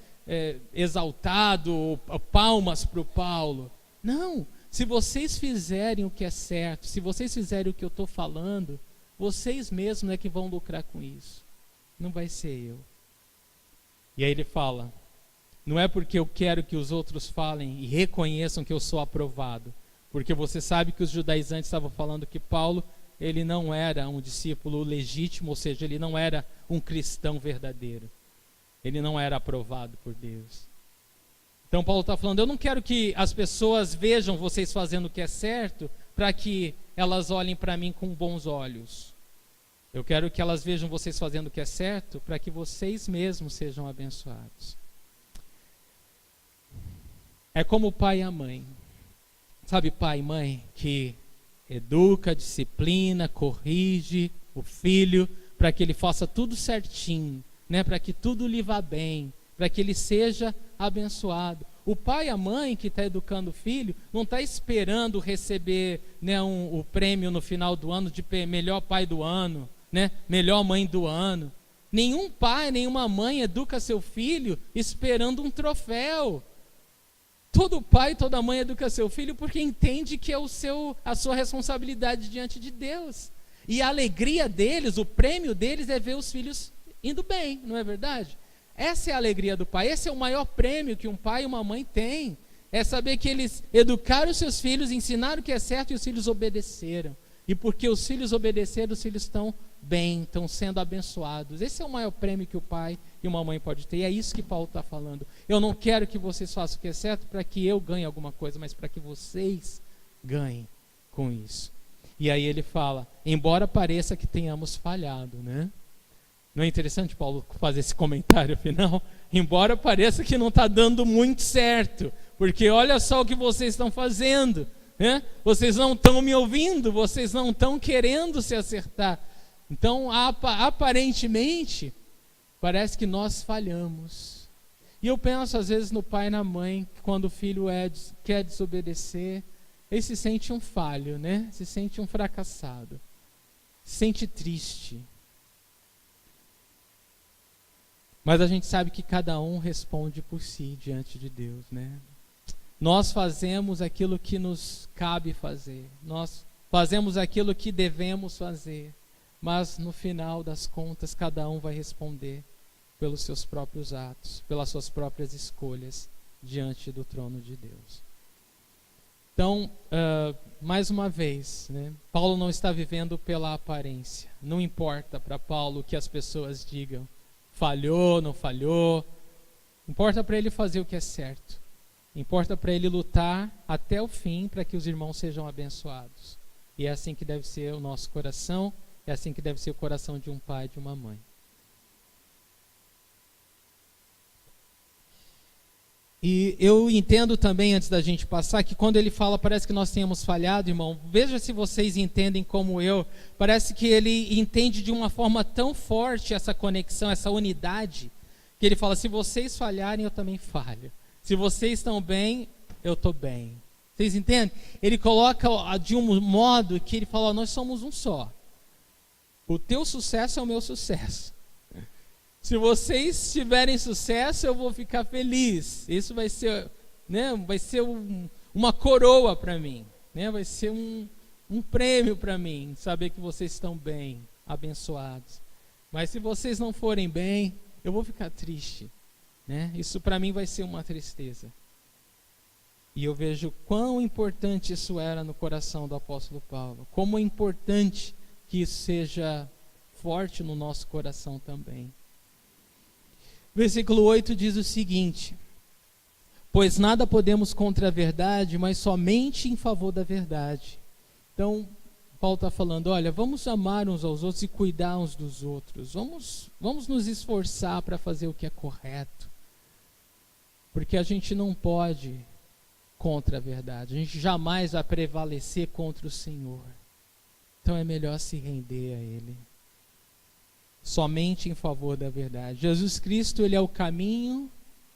exaltado, palmas para o Paulo. Não, se vocês fizerem o que é certo, se vocês fizerem o que eu estou falando, vocês mesmos é que vão lucrar com isso. Não vai ser eu. E aí ele fala, não é porque eu quero que os outros falem e reconheçam que eu sou aprovado, porque você sabe que os judaizantes estavam falando que Paulo, ele não era um discípulo legítimo, ou seja, ele não era um cristão verdadeiro. Ele não era aprovado por Deus. Então Paulo está falando, eu não quero que as pessoas vejam vocês fazendo o que é certo, para que elas olhem para mim com bons olhos. Eu quero que elas vejam vocês fazendo o que é certo, para que vocês mesmos sejam abençoados. É como o pai e a mãe. Sabe, pai e mãe que educa, disciplina, corrige o filho para que ele faça tudo certinho, né? Para que tudo lhe vá bem, para que ele seja abençoado. O pai e a mãe que está educando o filho não está esperando receber, né, o prêmio no final do ano de melhor pai do ano, né, melhor mãe do ano. Nenhum pai, nenhuma mãe educa seu filho esperando um troféu. Todo pai, toda mãe educa seu filho porque entende que é a sua responsabilidade diante de Deus. E a alegria deles, o prêmio deles é ver os filhos indo bem, não é verdade? Essa é a alegria do pai, esse é o maior prêmio que um pai e uma mãe têm. É saber que eles educaram os seus filhos, ensinaram o que é certo e os filhos obedeceram. E porque os filhos obedeceram, os filhos estão bem, estão sendo abençoados. Esse é o maior prêmio que o pai e uma mãe pode ter. E é isso que Paulo está falando. Eu não quero que vocês façam o que é certo para que eu ganhe alguma coisa, mas para que vocês ganhem com isso. E aí ele fala, embora pareça que tenhamos falhado, né? Não é interessante Paulo fazer esse comentário final? Embora pareça que não está dando muito certo, porque olha só o que vocês estão fazendo, né? Vocês não estão me ouvindo, vocês não estão querendo se acertar. Então, aparentemente, parece que nós falhamos. E eu penso às vezes no pai e na mãe, quando o filho quer desobedecer, ele se sente um falho, né? Se sente um fracassado, se sente triste. Mas a gente sabe que cada um responde por si diante de Deus, né? Nós fazemos aquilo que nos cabe fazer. Nós fazemos aquilo que devemos fazer. Mas no final das contas, cada um vai responder pelos seus próprios atos, pelas suas próprias escolhas diante do trono de Deus. Então, mais uma vez, né? Paulo não está vivendo pela aparência. Não importa para Paulo o que as pessoas digam. Falhou, não falhou. Importa para ele fazer o que é certo. Importa para ele lutar até o fim para que os irmãos sejam abençoados. E é assim que deve ser o nosso coração, é assim que deve ser o coração de um pai e de uma mãe. E eu entendo também, antes da gente passar, que quando ele fala, parece que nós tenhamos falhado, irmão, veja se vocês entendem como eu, parece que ele entende de uma forma tão forte essa conexão, essa unidade, que ele fala, se vocês falharem, eu também falho. Se vocês estão bem, eu estou bem. Vocês entendem? Ele coloca de um modo que ele fala, nós somos um só. O teu sucesso é o meu sucesso. Se vocês tiverem sucesso, eu vou ficar feliz. Isso vai ser, né, uma coroa para mim, né? Vai ser um prêmio para mim, saber que vocês estão bem, abençoados. Mas se vocês não forem bem, eu vou ficar triste, né? Isso para mim vai ser uma tristeza. E eu vejo quão importante isso era no coração do apóstolo Paulo. Como é importante que isso seja forte no nosso coração também. Versículo 8 diz o seguinte: pois nada podemos contra a verdade, mas somente em favor da verdade. Então, Paulo está falando, olha, vamos amar uns aos outros e cuidar uns dos outros. Vamos nos esforçar para fazer o que é correto. Porque a gente não pode contra a verdade. A gente jamais vai prevalecer contra o Senhor. Então é melhor se render a Ele. Somente em favor da verdade. Jesus Cristo, Ele é o caminho,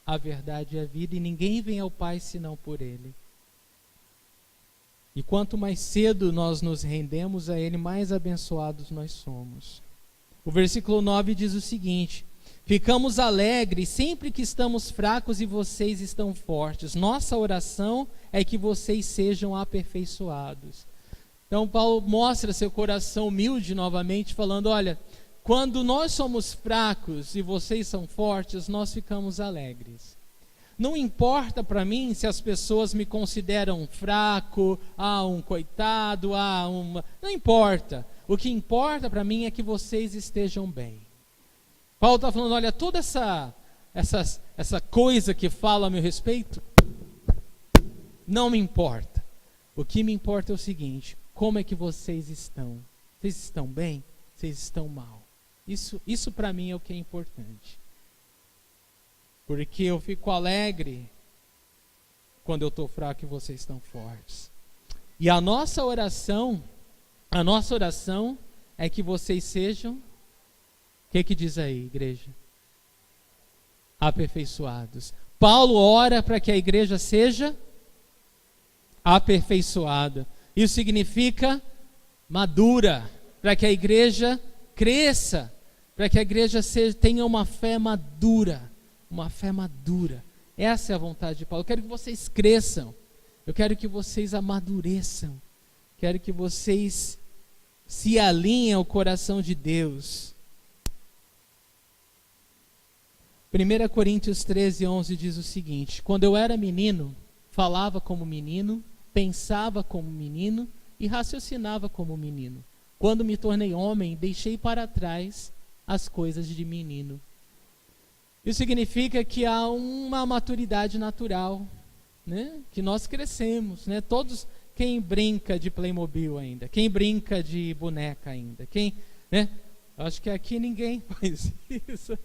a verdade e a vida, e ninguém vem ao Pai senão por Ele. E quanto mais cedo nós nos rendemos a Ele, mais abençoados nós somos. O versículo 9 diz o seguinte: ficamos alegres sempre que estamos fracos e vocês estão fortes. Nossa oração é que vocês sejam aperfeiçoados. Então Paulo mostra seu coração humilde novamente, falando, olha, quando nós somos fracos e vocês são fortes, nós ficamos alegres. Não importa para mim se as pessoas me consideram fraco, um coitado, não importa. O que importa para mim é que vocês estejam bem. Paulo está falando, olha, toda essa coisa que fala a meu respeito, não me importa. O que me importa é o seguinte, como é que vocês estão? Vocês estão bem? vocês estão mal. Isso para mim é o que é importante. Porque eu fico alegre quando eu estou fraco e vocês estão fortes. E a nossa oração é que vocês sejam, o que diz aí, igreja? Aperfeiçoados. Paulo ora para que a igreja seja aperfeiçoada. Isso significa madura, para que a igreja cresça, para que a igreja tenha uma fé madura. Uma fé madura. Essa é a vontade de Paulo. Eu quero que vocês cresçam. Eu quero que vocês amadureçam. Quero que vocês se alinhem ao coração de Deus. 1 Coríntios 13:11 diz o seguinte: quando eu era menino, falava como menino, pensava como menino e raciocinava como menino. Quando me tornei homem, deixei para trás as coisas de menino. Isso significa que há uma maturidade natural, né? Que nós crescemos, né? Todos, quem brinca de Playmobil ainda, quem brinca de boneca ainda, quem, né? Acho que aqui ninguém faz isso,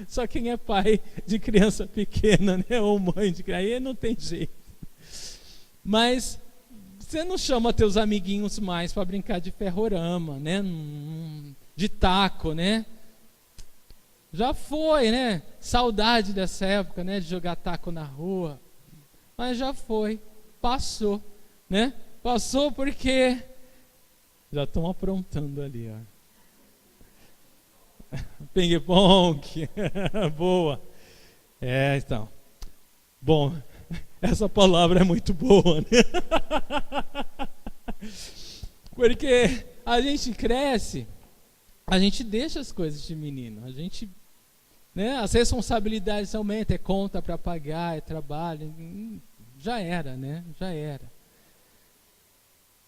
só quem é pai de criança pequena, né? Ou mãe de criança, aí não tem jeito. Mas você não chama teus amiguinhos mais para brincar de ferrorama, né? De taco, né? Já foi, né? Saudade dessa época, né? De jogar taco na rua. Mas já foi, passou, né? Passou porque já estão aprontando ali, ó. Ping-pong, boa. Então. Bom, essa palavra é muito boa, né? Porque a gente cresce, a gente deixa as coisas de menino, a gente, né, as responsabilidades aumentam, é conta para pagar, é trabalho, já era, né? Já era.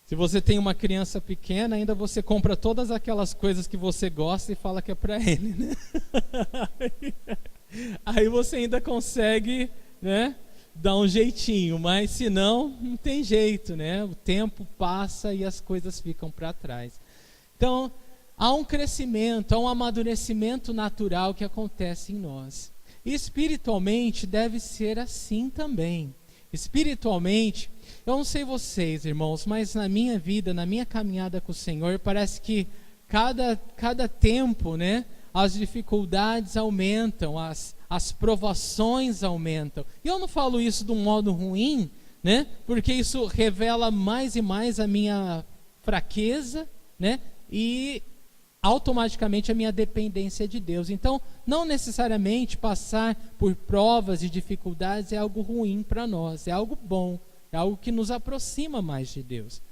Se você tem uma criança pequena, ainda você compra todas aquelas coisas que você gosta e fala que é para ele, né? Aí você ainda consegue, né, dar um jeitinho, mas se não, não tem jeito, né? O tempo passa e as coisas ficam para trás. Então, há um crescimento, há um amadurecimento natural que acontece em nós. E espiritualmente deve ser assim também. Espiritualmente, eu não sei vocês, irmãos, mas na minha vida, na minha caminhada com o Senhor, parece que cada tempo, né, as dificuldades aumentam, as provações aumentam. E eu não falo isso de um modo ruim, né, porque isso revela mais e mais a minha fraqueza, né, e automaticamente a minha dependência de Deus. Então, não necessariamente passar por provas e dificuldades é algo ruim para nós, é algo bom, é algo que nos aproxima mais de Deus.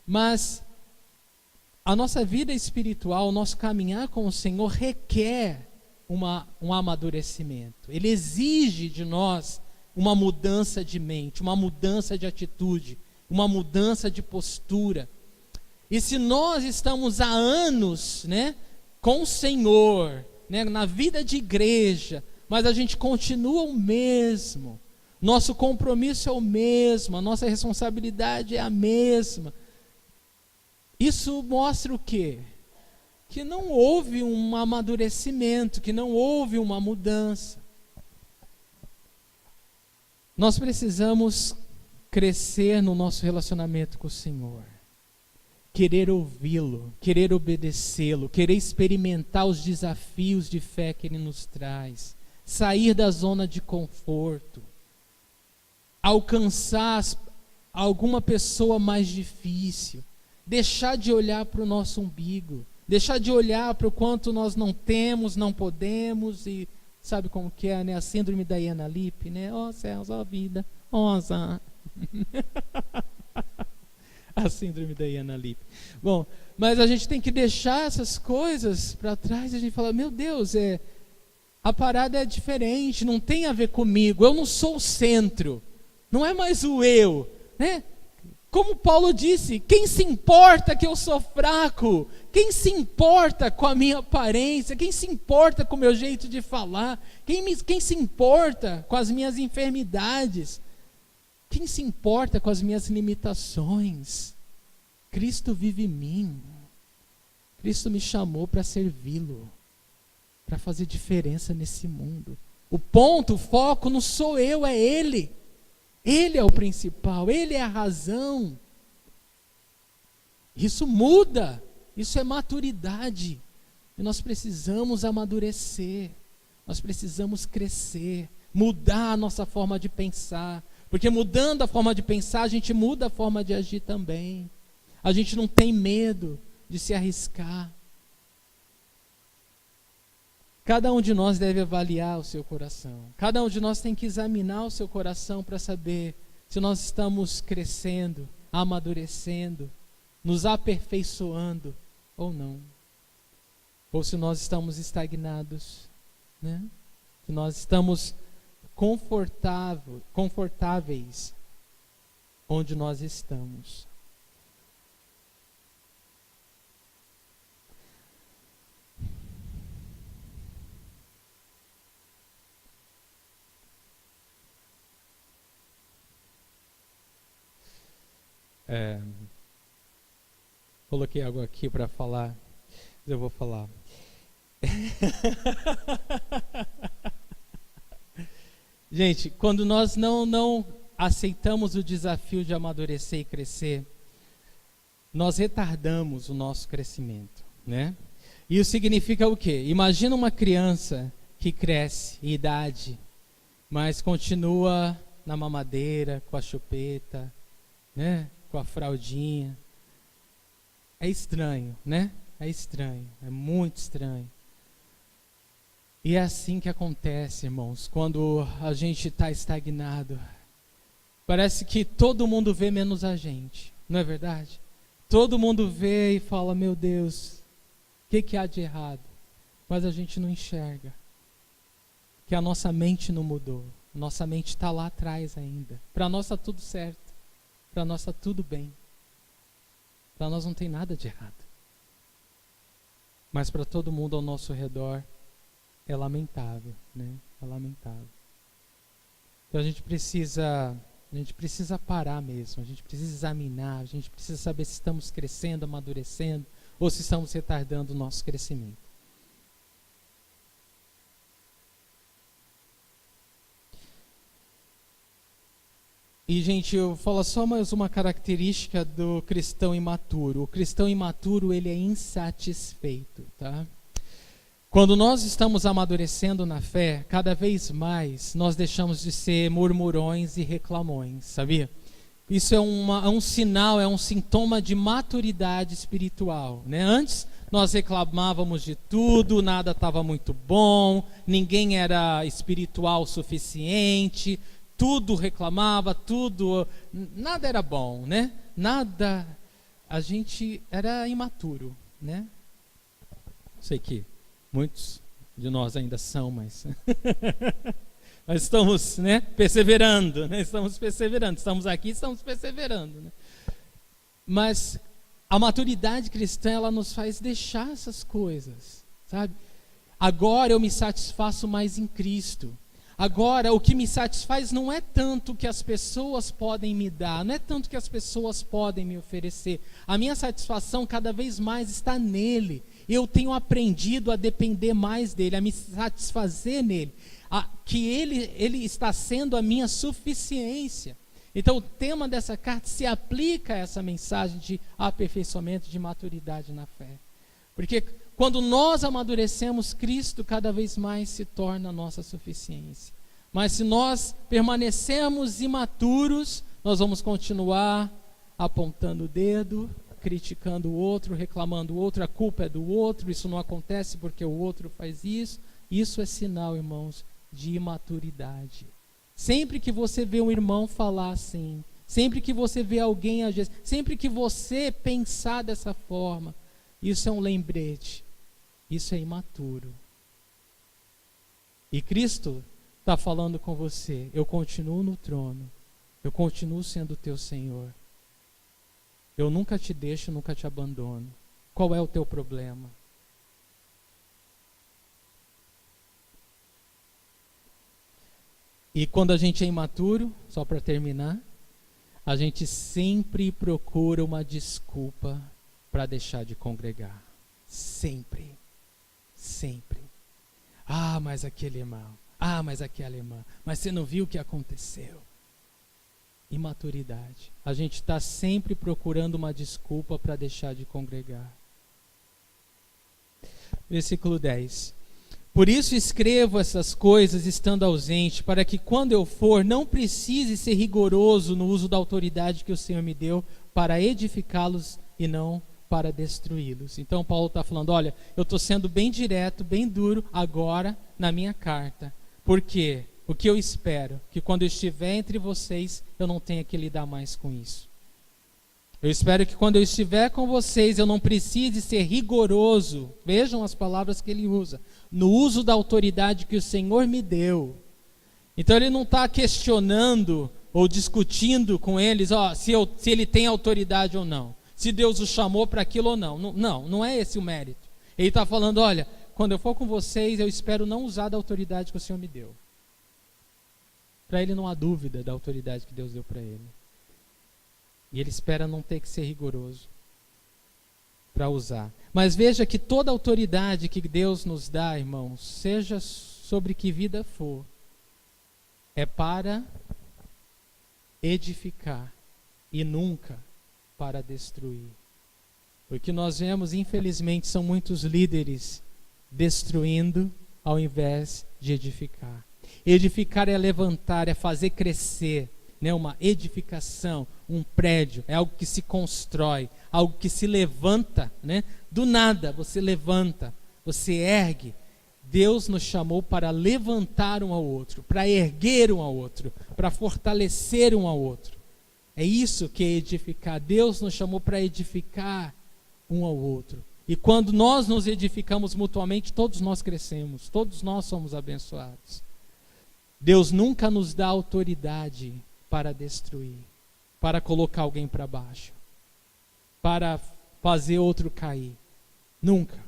Mas a nossa vida espiritual, o nosso caminhar com o Senhor requer um amadurecimento. Ele exige de nós uma mudança de mente, uma mudança de atitude, uma mudança de postura. E se nós estamos há anos, né, com o Senhor, né, na vida de igreja, mas a gente continua o mesmo, nosso compromisso é o mesmo, a nossa responsabilidade é a mesma, isso mostra o quê? Que não houve um amadurecimento, que não houve uma mudança. Nós precisamos crescer no nosso relacionamento com o Senhor. Querer ouvi-lo, querer obedecê-lo, querer experimentar os desafios de fé que Ele nos traz, sair da zona de conforto, alcançar alguma pessoa mais difícil, deixar de olhar para o nosso umbigo, deixar de olhar para o quanto nós não temos, não podemos, e sabe como que é, né? A síndrome da Iana Lippe, né? Ó céus, ó vida, ó azar. A síndrome da Iana Lippe. Bom, mas a gente tem que deixar essas coisas para trás e a gente fala, meu Deus, a parada é diferente, não tem a ver comigo, eu não sou o centro, não é mais o eu, né? Como Paulo disse, quem se importa que eu sou fraco? Quem se importa com a minha aparência? Quem se importa com o meu jeito de falar? Quem se importa com as minhas enfermidades? Quem se importa com as minhas limitações? Cristo vive em mim. Cristo me chamou para servi-lo, para fazer diferença nesse mundo. O ponto, o foco não sou eu, é Ele. Ele é o principal, Ele é a razão. Isso muda, isso é maturidade. E nós precisamos amadurecer, nós precisamos crescer, mudar a nossa forma de pensar. Porque mudando a forma de pensar, a gente muda a forma de agir também. A gente não tem medo de se arriscar. Cada um de nós deve avaliar o seu coração. Cada um de nós tem que examinar o seu coração para saber se nós estamos crescendo, amadurecendo, nos aperfeiçoando ou não. Ou se nós estamos estagnados, né? Se nós estamos confortáveis onde nós estamos. Coloquei algo aqui para falar, mas eu vou falar. Gente, quando nós não aceitamos o desafio de amadurecer e crescer, nós retardamos o nosso crescimento, né? E isso significa o quê? Imagina uma criança que cresce em idade, mas continua na mamadeira, com a chupeta, né? Com a fraldinha. É estranho, né? É estranho, é muito estranho. E é assim que acontece, irmãos, quando a gente está estagnado. Parece que todo mundo vê menos a gente, não é verdade? Todo mundo vê e fala, meu Deus, o que há de errado? Mas a gente não enxerga. Que a nossa mente não mudou. Nossa mente está lá atrás ainda. Para nós está tudo certo. Para nós está tudo bem. Para nós não tem nada de errado. Mas para todo mundo ao nosso redor é lamentável, né? É lamentável. Então a gente precisa parar mesmo, a gente precisa examinar, a gente precisa saber se estamos crescendo, amadurecendo, ou se estamos retardando o nosso crescimento. E, gente, eu falo só mais uma característica do cristão imaturo. O cristão imaturo, ele é insatisfeito, tá? Quando nós estamos amadurecendo na fé, cada vez mais nós deixamos de ser murmurões e reclamões, sabia? Isso é um sinal, é um sintoma de maturidade espiritual, né? Antes nós reclamávamos de tudo, nada estava muito bom, ninguém era espiritual o suficiente, tudo reclamava, nada era bom, né? Nada, a gente era imaturo, né? Sei que muitos de nós ainda são, mas nós estamos, né, perseverando, né? Estamos aqui, estamos perseverando, né? Mas a maturidade cristã, ela nos faz deixar essas coisas, sabe? Agora eu me satisfaço mais em Cristo. Agora, o que me satisfaz não é tanto o que as pessoas podem me dar, não é tanto o que as pessoas podem me oferecer. A minha satisfação cada vez mais está nele. Eu tenho aprendido a depender mais dele, a me satisfazer nele, que ele está sendo a minha suficiência. Então, o tema dessa carta se aplica a essa mensagem de aperfeiçoamento, de maturidade na fé. Porque quando nós amadurecemos, Cristo cada vez mais se torna a nossa suficiência. Mas se nós permanecermos imaturos, nós vamos continuar apontando o dedo, criticando o outro, reclamando o outro, a culpa é do outro, isso não acontece porque o outro faz isso. Isso é sinal, irmãos, de imaturidade. Sempre que você vê um irmão falar assim, sempre que você vê alguém agir, sempre que você pensar dessa forma, isso é um lembrete. Isso é imaturo. E Cristo está falando com você. Eu continuo no trono. Eu continuo sendo o teu Senhor. Eu nunca te deixo, nunca te abandono. Qual é o teu problema? E quando a gente é imaturo, só para terminar, a gente sempre procura uma desculpa para deixar de congregar. Sempre. Sempre. Mas aquele irmão. Mas aquela irmã. Mas você não viu o que aconteceu? Imaturidade. A gente está sempre procurando uma desculpa para deixar de congregar. Versículo 10. Por isso escrevo essas coisas estando ausente, para que quando eu for, não precise ser rigoroso no uso da autoridade que o Senhor me deu para edificá-los e não para destruí-los. Então Paulo está falando, olha, eu estou sendo bem direto, bem duro agora na minha carta. Por quê? O que eu espero? Que quando eu estiver entre vocês, eu não tenha que lidar mais com isso. Eu espero que quando eu estiver com vocês, eu não precise ser rigoroso. Vejam as palavras que ele usa. No uso da autoridade que o Senhor me deu. Então ele não está questionando ou discutindo com eles, se ele tem autoridade ou não. Se Deus o chamou para aquilo ou não. Não é esse o mérito. Ele está falando, olha, quando eu for com vocês, eu espero não usar da autoridade que o Senhor me deu. Para ele não há dúvida da autoridade que Deus deu para ele. E ele espera não ter que ser rigoroso para usar. Mas veja que toda autoridade que Deus nos dá, irmãos, seja sobre que vida for, é para edificar e nunca para destruir. O que nós vemos, infelizmente, são muitos líderes destruindo ao invés de edificar. Edificar é levantar, é fazer crescer. Uma edificação, um prédio, é algo que se constrói, algo que se levanta, do nada você levanta, você ergue. Deus nos chamou para levantar um ao outro, para erguer um ao outro, para fortalecer um ao outro. É isso que é edificar. Deus nos chamou para edificar um ao outro. E quando nós nos edificamos mutuamente, todos nós crescemos, todos nós somos abençoados. Deus nunca nos dá autoridade para destruir, para colocar alguém para baixo, para fazer outro cair. Nunca.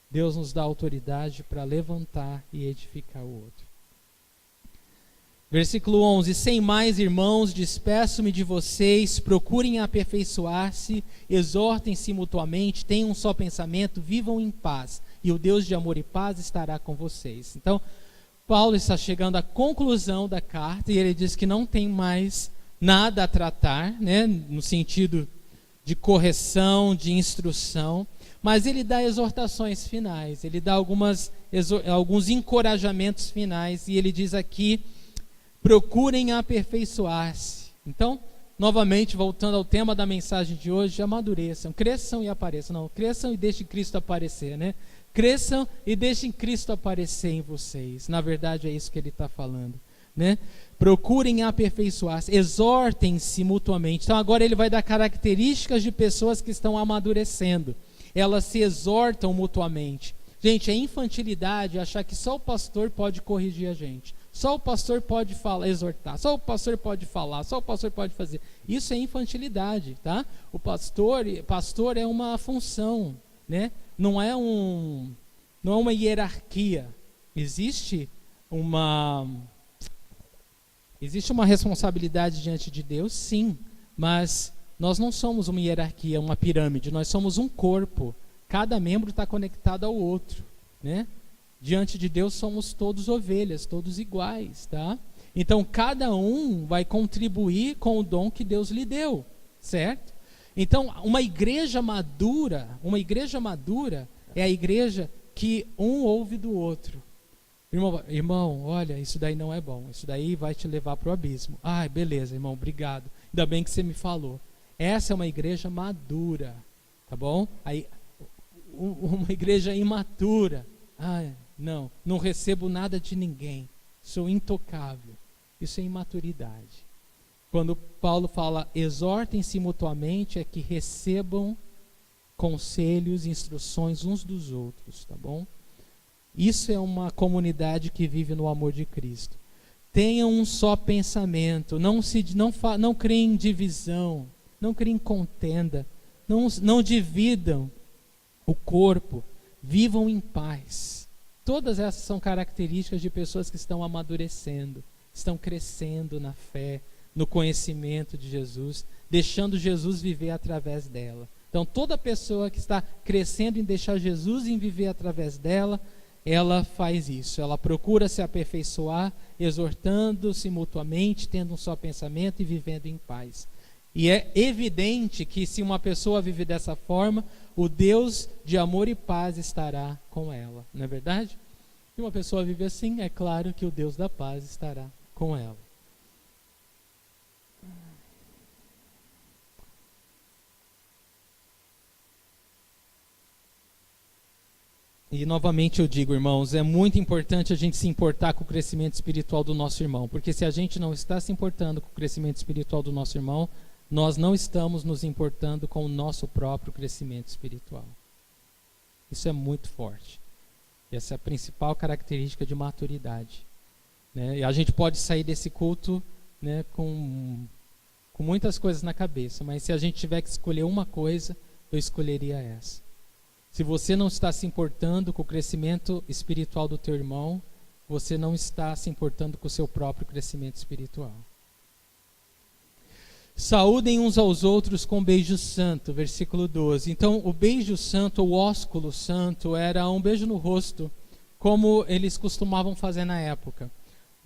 Deus nos dá autoridade para levantar e edificar o outro. Versículo 11. Sem mais, irmãos, despeço-me de vocês, procurem aperfeiçoar-se, exortem-se mutuamente, tenham um só pensamento, vivam em paz, e o Deus de amor e paz estará com vocês. Então, Paulo está chegando à conclusão da carta e ele diz que não tem mais nada a tratar, no sentido de correção, de instrução, mas ele dá exortações finais, ele dá alguns encorajamentos finais e ele diz aqui, procurem aperfeiçoar-se. Então, novamente, voltando ao tema da mensagem de hoje, amadureçam, cresçam e apareçam. Não, cresçam e deixem Cristo aparecer, Cresçam e deixem Cristo aparecer em vocês. Na verdade, é isso que ele está falando. Procurem aperfeiçoar-se, exortem-se mutuamente. Então, agora ele vai dar características de pessoas que estão amadurecendo. Elas se exortam mutuamente. Gente, é infantilidade achar que só o pastor pode corrigir a gente. Só o pastor pode exortar. Só o pastor pode falar. Só o pastor pode fazer. Isso é infantilidade, tá? O pastor é uma função, Não é uma hierarquia. Existe uma responsabilidade diante de Deus, sim, mas nós não somos uma hierarquia, uma pirâmide, nós somos um corpo. Cada membro está conectado ao outro, Diante de Deus somos todos ovelhas, todos iguais, tá? Então cada um vai contribuir com o dom que Deus lhe deu, certo? Então, uma igreja madura é a igreja que um ouve do outro. Irmão, olha, isso daí não é bom, isso daí vai te levar para o abismo. Beleza, irmão, obrigado. Ainda bem que você me falou. Essa é uma igreja madura, tá bom? Aí, uma igreja imatura. Não recebo nada de ninguém, sou intocável. Isso é imaturidade. Quando Paulo fala, exortem-se mutuamente, é que recebam conselhos e instruções uns dos outros, tá bom? Isso é uma comunidade que vive no amor de Cristo. Tenham um só pensamento, não criem em divisão, não criem em contenda, não dividam o corpo, vivam em paz. Todas essas são características de pessoas que estão amadurecendo, estão crescendo na fé, no conhecimento de Jesus, deixando Jesus viver através dela. Então, toda pessoa que está crescendo em deixar Jesus em viver através dela, ela faz isso. Ela procura se aperfeiçoar, exortando-se mutuamente, tendo um só pensamento e vivendo em paz. E é evidente que se uma pessoa vive dessa forma, o Deus de amor e paz estará com ela. Não é verdade? Se uma pessoa vive assim, é claro que o Deus da paz estará com ela. E novamente eu digo, irmãos, é muito importante a gente se importar com o crescimento espiritual do nosso irmão, porque se a gente não está se importando com o crescimento espiritual do nosso irmão, nós não estamos nos importando com o nosso próprio crescimento espiritual. Isso é muito forte. Essa é a principal característica de maturidade, né? E a gente pode sair desse culto, né, com muitas coisas na cabeça, mas se a gente tiver que escolher uma coisa, eu escolheria essa. Se você não está se importando com o crescimento espiritual do teu irmão, você não está se importando com o seu próprio crescimento espiritual. Saúdem uns aos outros com beijo santo, versículo 12. Então, o beijo santo, ou ósculo santo, era um beijo no rosto, como eles costumavam fazer na época.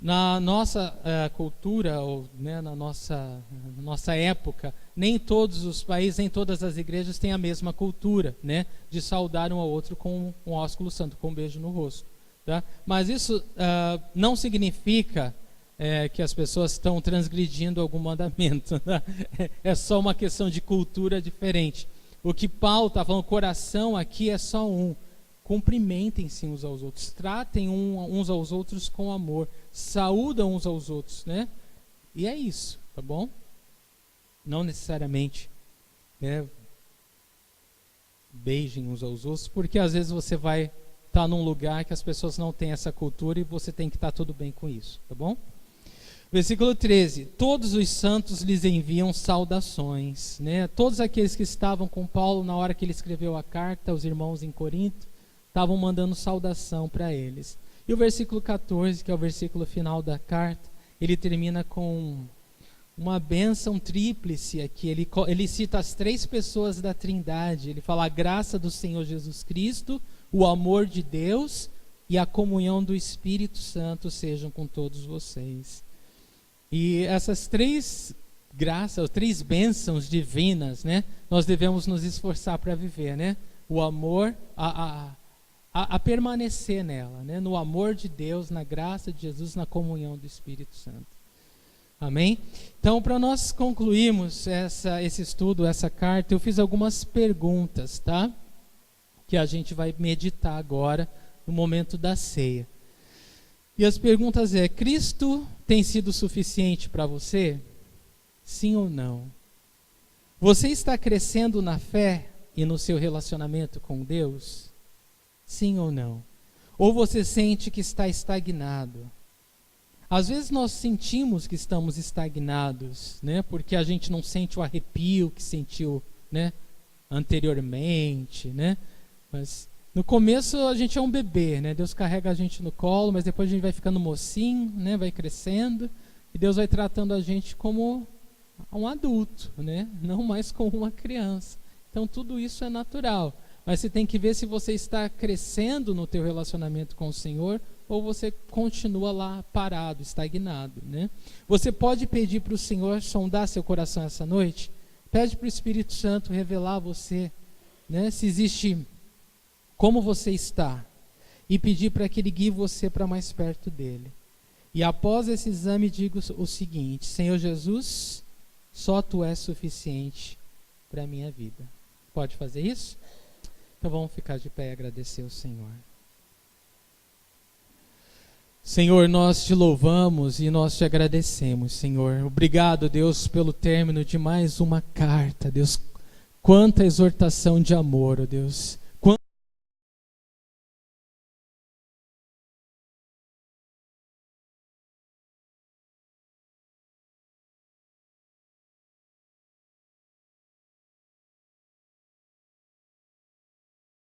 Na nossa cultura, ou né, na nossa época, nem todos os países, nem todas as igrejas têm a mesma cultura, né, de saudar um ao outro com um ósculo santo, com um beijo no rosto. Tá? Mas isso não significa que as pessoas estão transgredindo algum mandamento. Tá? É só uma questão de cultura diferente. O que Paulo está falando, o coração aqui é só um. Cumprimentem-se uns aos outros, tratem uns aos outros com amor, saúdam uns aos outros, né? E é isso, tá bom? Não necessariamente, né, beijem uns aos outros, porque às vezes você vai estar num lugar que as pessoas não têm essa cultura e você tem que estar tudo bem com isso, tá bom? Versículo 13, todos os santos lhes enviam saudações, né? Todos aqueles que estavam com Paulo na hora que ele escreveu a carta aos irmãos em Corinto, estavam mandando saudação para eles. E o versículo 14, que é o versículo final da carta, ele termina com uma bênção tríplice aqui. Ele cita as três pessoas da Trindade. Ele fala: a graça do Senhor Jesus Cristo, o amor de Deus e a comunhão do Espírito Santo sejam com todos vocês. E essas três graças, três bênçãos divinas, né, nós devemos nos esforçar para viver, né? O amor, a permanecer nela, né? No amor de Deus, na graça de Jesus, na comunhão do Espírito Santo. Amém? Então, para nós concluirmos esse estudo, essa carta, eu fiz algumas perguntas, tá? Que a gente vai meditar agora, no momento da ceia. E as perguntas Cristo tem sido suficiente para você? Sim ou não? Você está crescendo na fé e no seu relacionamento com Deus? Sim ou não? Ou você sente que está estagnado? Às vezes nós sentimos que estamos estagnados, né? Porque a gente não sente o arrepio que sentiu, né, anteriormente, né? Mas no começo a gente é um bebê, né? Deus carrega a gente no colo, mas depois a gente vai ficando mocinho, né? Vai crescendo e Deus vai tratando a gente como um adulto, né? Não mais como uma criança. Então tudo isso é natural. Mas você tem que ver se você está crescendo no teu relacionamento com o Senhor ou você continua lá parado, estagnado, né? Você pode pedir para o Senhor sondar seu coração essa noite? Pede para o Espírito Santo revelar a você, né, se existe, como você está, e pedir para que Ele guie você para mais perto dEle. E após esse exame, diga o seguinte: Senhor Jesus, só Tu és suficiente para a minha vida. Pode fazer isso? Então vamos ficar de pé e agradecer ao Senhor. Senhor, nós Te louvamos e nós Te agradecemos, Senhor. Obrigado, Deus, pelo término de mais uma carta, Deus. Quanta exortação de amor, ó Deus.